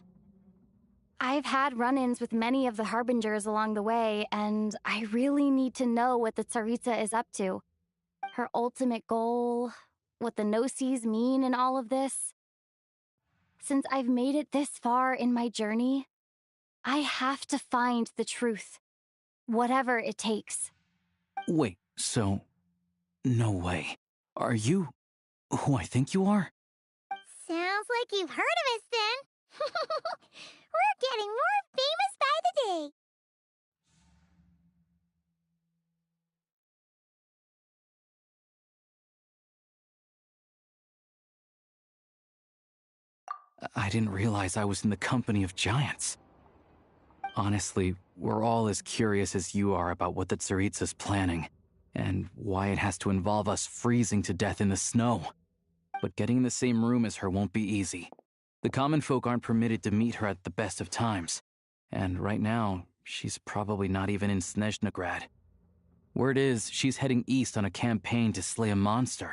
Speaker 11: I've had run-ins with many of the Harbingers along the way, and I really need to know what the Tsaritsa is up to. Her ultimate goal, what the Gnosis mean in all of this. Since I've made it this far in my journey, I have to find the truth, whatever it takes.
Speaker 1: Wait, so... No way. Are you who I think you are?
Speaker 2: Sounds like you've heard of us then. We're getting more famous by the day.
Speaker 1: I didn't realize I was in the company of giants. Honestly, we're all as curious as you are about what the Tsaritsa's planning, and why it has to involve us freezing to death in the snow. But getting in the same room as her won't be easy. The common folk aren't permitted to meet her at the best of times, and right now, she's probably not even in Snezhnegrad. Word is, she's heading east on a campaign to slay a monster.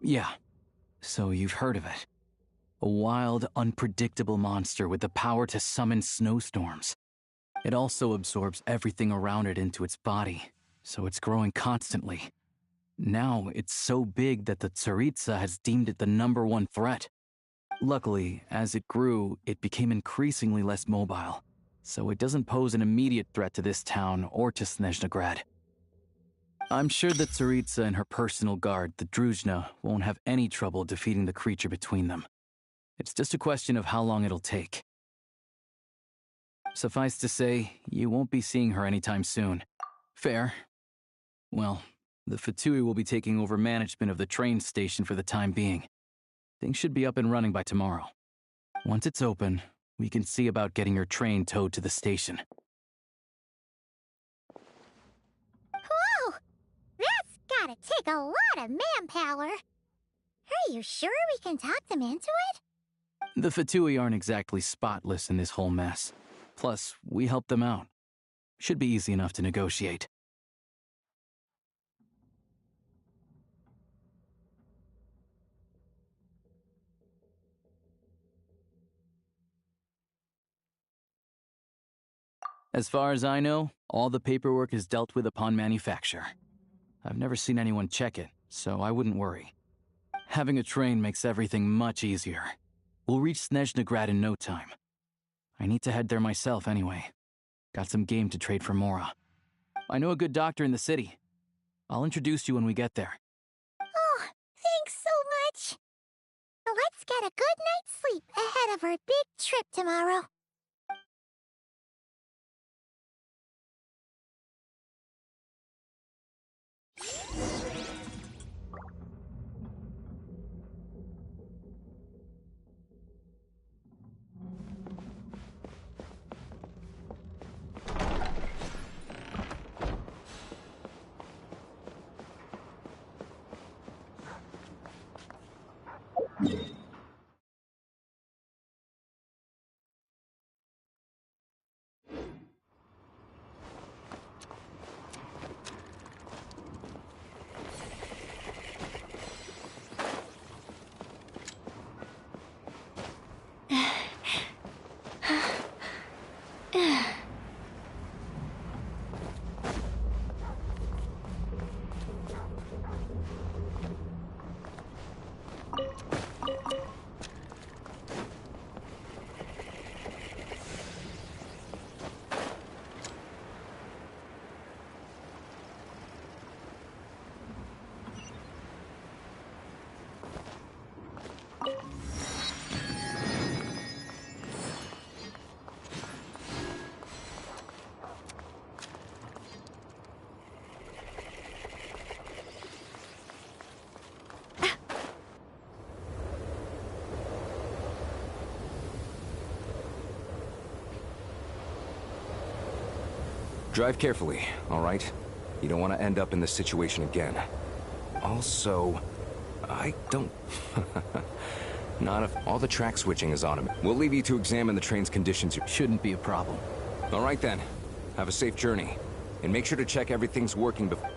Speaker 1: Yeah, so you've heard of it. A wild, unpredictable monster with the power to summon snowstorms. It also absorbs everything around it into its body, so it's growing constantly. Now, it's so big that the Tsaritsa has deemed it the #1 threat. Luckily, as it grew, it became increasingly less mobile, so it doesn't pose an immediate threat to this town or to Snezhnegrad. I'm sure that Tsaritsa and her personal guard, the Druzhna, won't have any trouble defeating the creature between them. It's just a question of how long it'll take. Suffice to say, you won't be seeing her anytime soon. Fair. Well, the Fatui will be taking over management of the train station for the time being. Things should be up and running by tomorrow. Once it's open, we can see about getting your train towed to the station.
Speaker 2: Whoa! That's gotta take a lot of manpower. Are you sure we can talk them into it?
Speaker 1: The Fatui aren't exactly spotless in this whole mess. Plus, we helped them out. Should be easy enough to negotiate. As far as I know, all the paperwork is dealt with upon manufacture. I've never seen anyone check it, so I wouldn't worry. Having a train makes everything much easier. We'll reach Snezhnegrad in no time. I need to head there myself anyway. Got some game to trade for Mora. I know a good doctor in the city. I'll introduce you when we get there.
Speaker 2: Oh, thanks so much. Let's get a good night's sleep ahead of our big trip tomorrow.
Speaker 4: Drive carefully, all right? You don't want to end up in this situation again. Also, I don't... Not if all the track switching is automated. We'll leave you to examine the train's conditions.
Speaker 1: Shouldn't be a problem.
Speaker 4: All right then. Have a safe journey. And make sure to check everything's working before...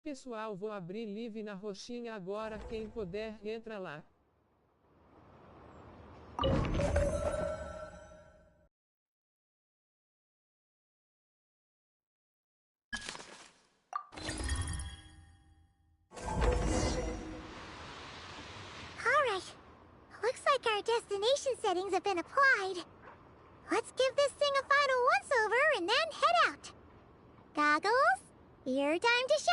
Speaker 6: Pessoal, vou abrir live na roxinha agora, quem puder entra lá.
Speaker 2: Alright. Looks like our destination settings have been applied. Let's give this thing a final once-over and then head out. Goggles, your time to shine!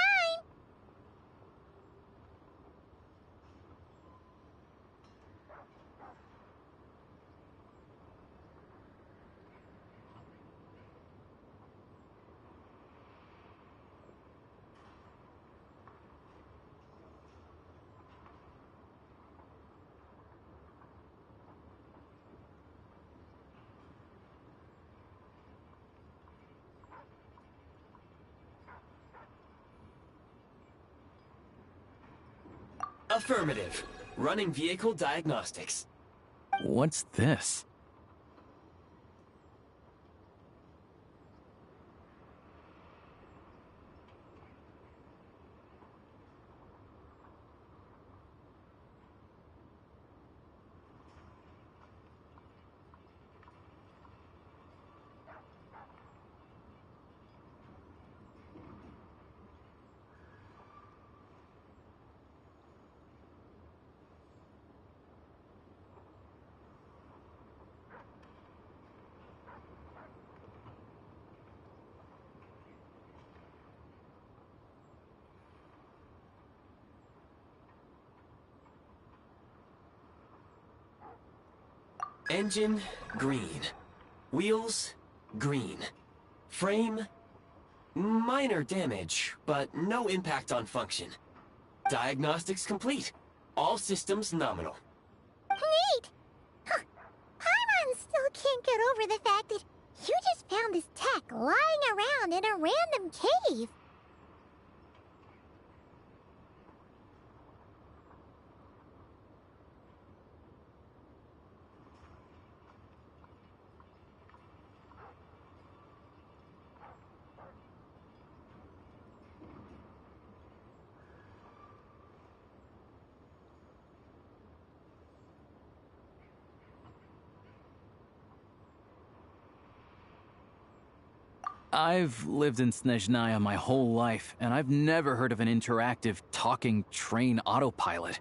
Speaker 12: Affirmative. Running vehicle diagnostics.
Speaker 1: What's this?
Speaker 12: Engine, green. Wheels, green. Frame, minor damage, but no impact on function. Diagnostics complete. All systems nominal.
Speaker 2: Neat! Huh. Paimon still can't get over the fact that you just found this tech lying around in a random cave.
Speaker 1: I've lived in Snezhnaya my whole life, and I've never heard of an interactive, talking train autopilot.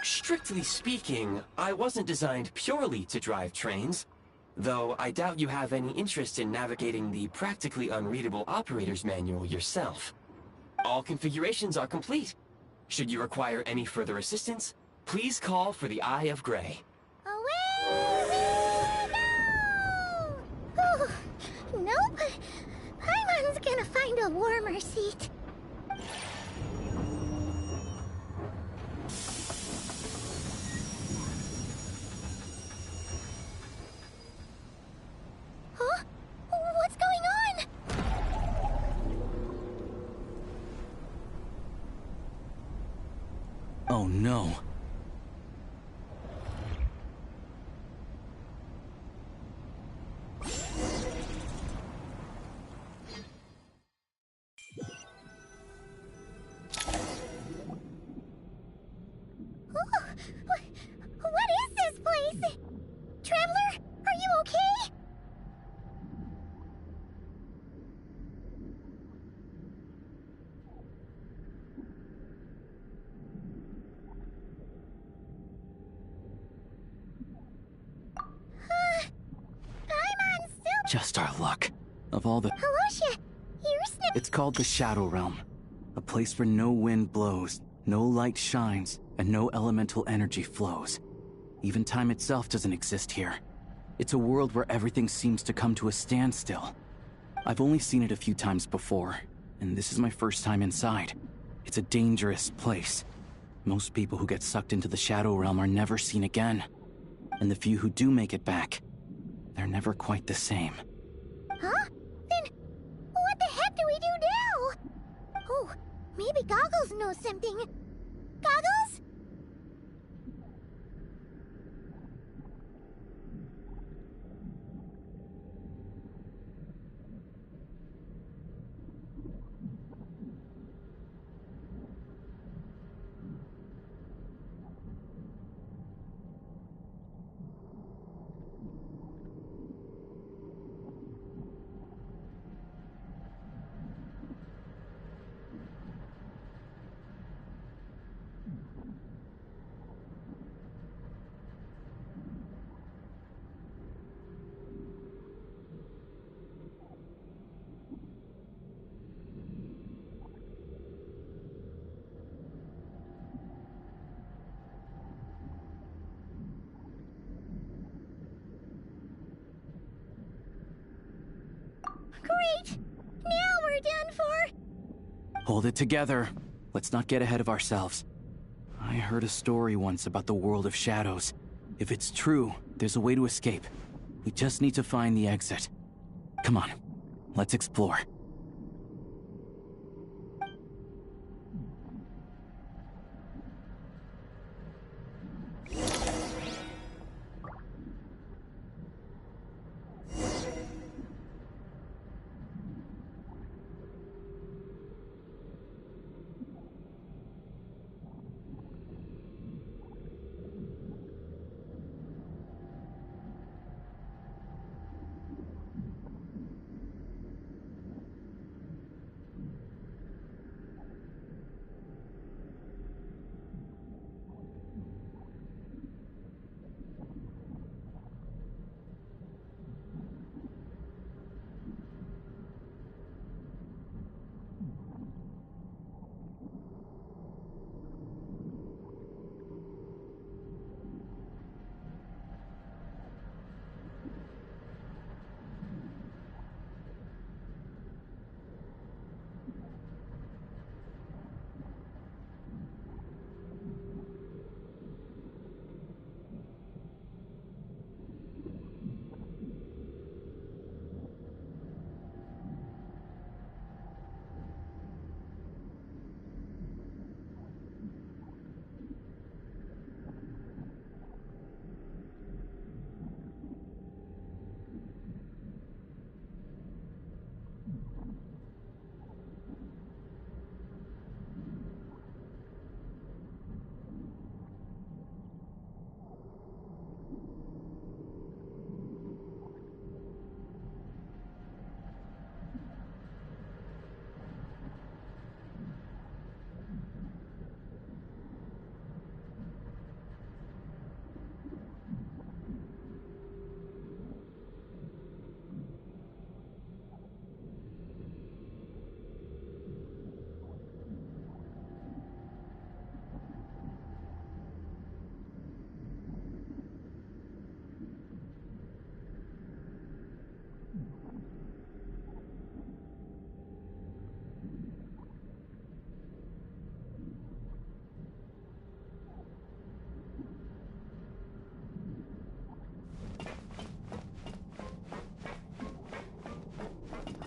Speaker 12: Strictly speaking, I wasn't designed purely to drive trains, though I doubt you have any interest in navigating the practically unreadable operator's manual yourself. All configurations are complete. Should you require any further assistance, please call for the Eye of Grey.
Speaker 2: Away we go! Nope. Paimon's gonna find a warmer seat. Huh? What's going on?
Speaker 1: Oh no.
Speaker 2: What is this place? Traveler, are you okay? Paimon's still...
Speaker 1: Just our luck. Of all the...
Speaker 2: Halosha, you're snipping...
Speaker 1: It's called the Shadow Realm. A place where no wind blows, no light shines, and no elemental energy flows. Even time itself doesn't exist here. It's a world where everything seems to come to a standstill. I've only seen it a few times before, and this is my first time inside. It's a dangerous place. Most people who get sucked into the Shadow Realm are never seen again. And the few who do make it back, they're never quite the same.
Speaker 2: Huh? Then what the heck do we do now? Oh, maybe Goggles knows something. Goggles? Great! Now we're done for!
Speaker 1: Hold it together. Let's not get ahead of ourselves. I heard a story once about the world of shadows. If it's true, there's a way to escape. We just need to find the exit. Come on, let's explore.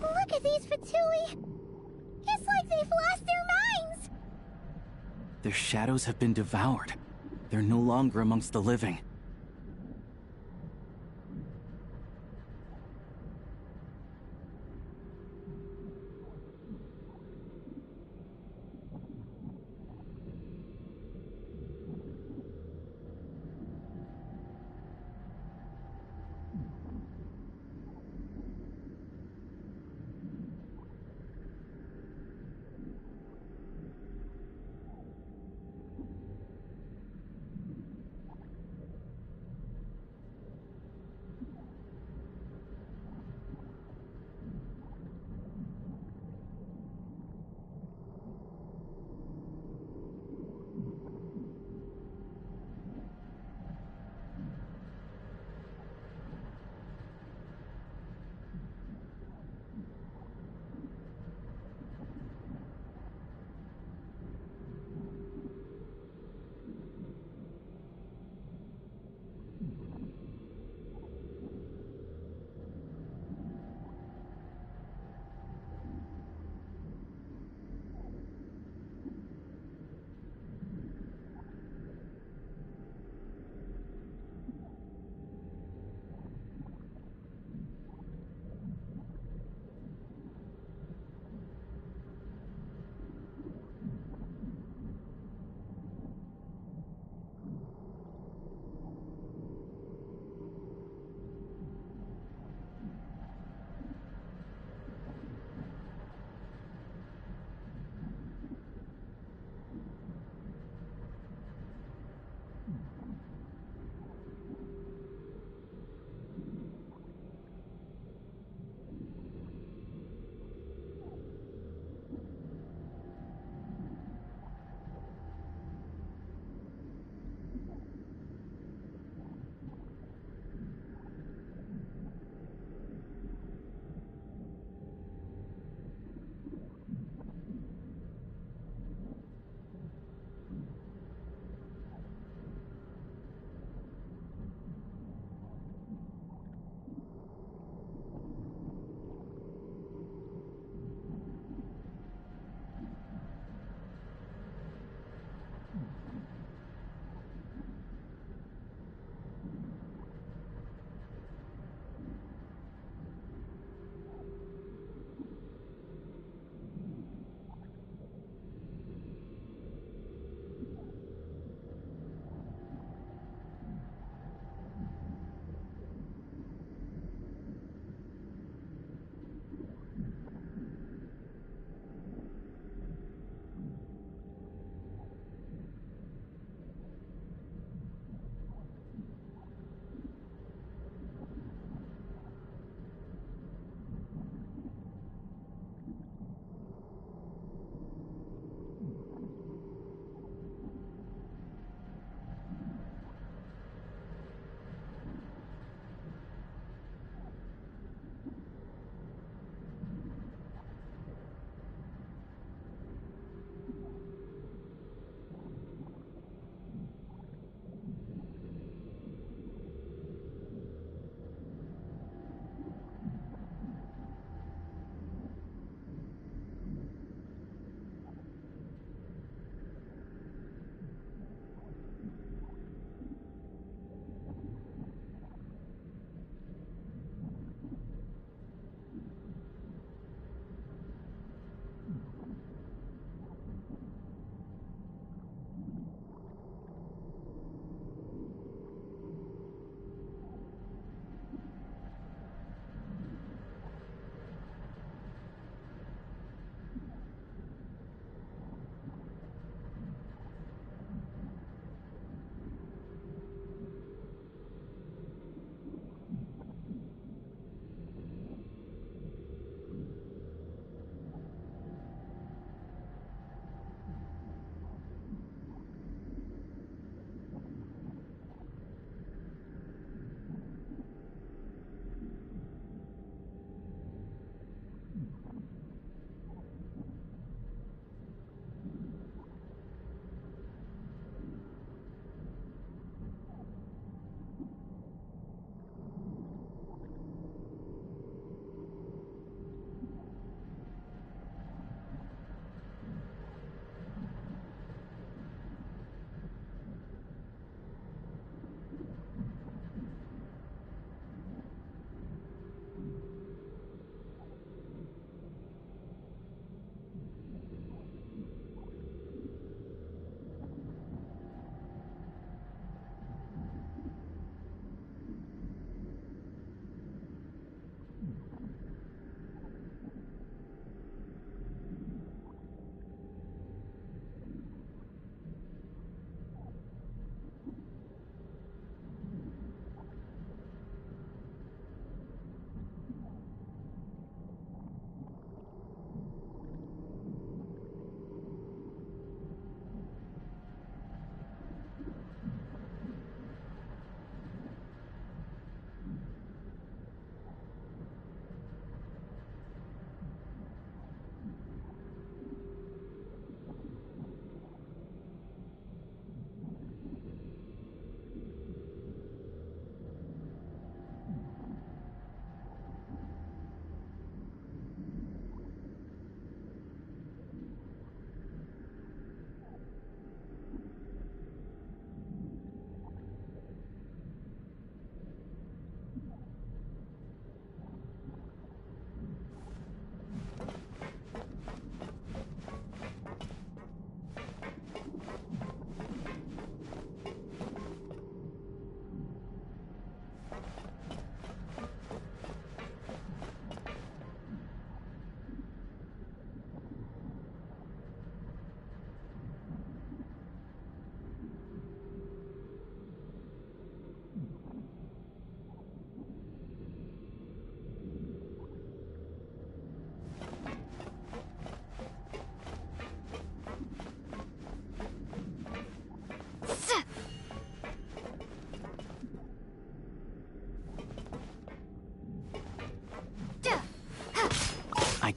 Speaker 2: Look at these Fatui! It's like they've lost their minds!
Speaker 1: Their shadows have been devoured. They're no longer amongst the living.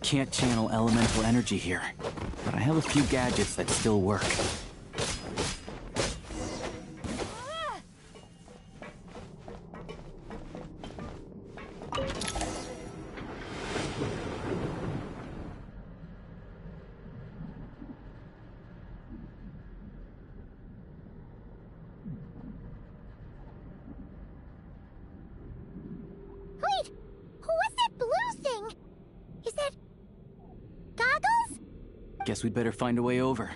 Speaker 1: Can't channel elemental energy here, but I have a few gadgets that still work.
Speaker 2: Wait! What's that blue thing? Is that... goggles?
Speaker 1: Guess we'd better find a way over.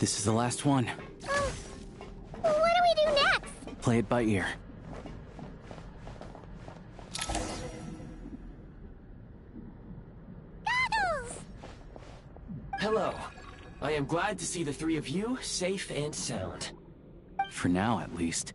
Speaker 1: This is the last one.
Speaker 2: What do we do next?
Speaker 1: Play it by ear.
Speaker 2: Goggles!
Speaker 12: Hello. I am glad to see the three of you safe and sound.
Speaker 1: For now, at least.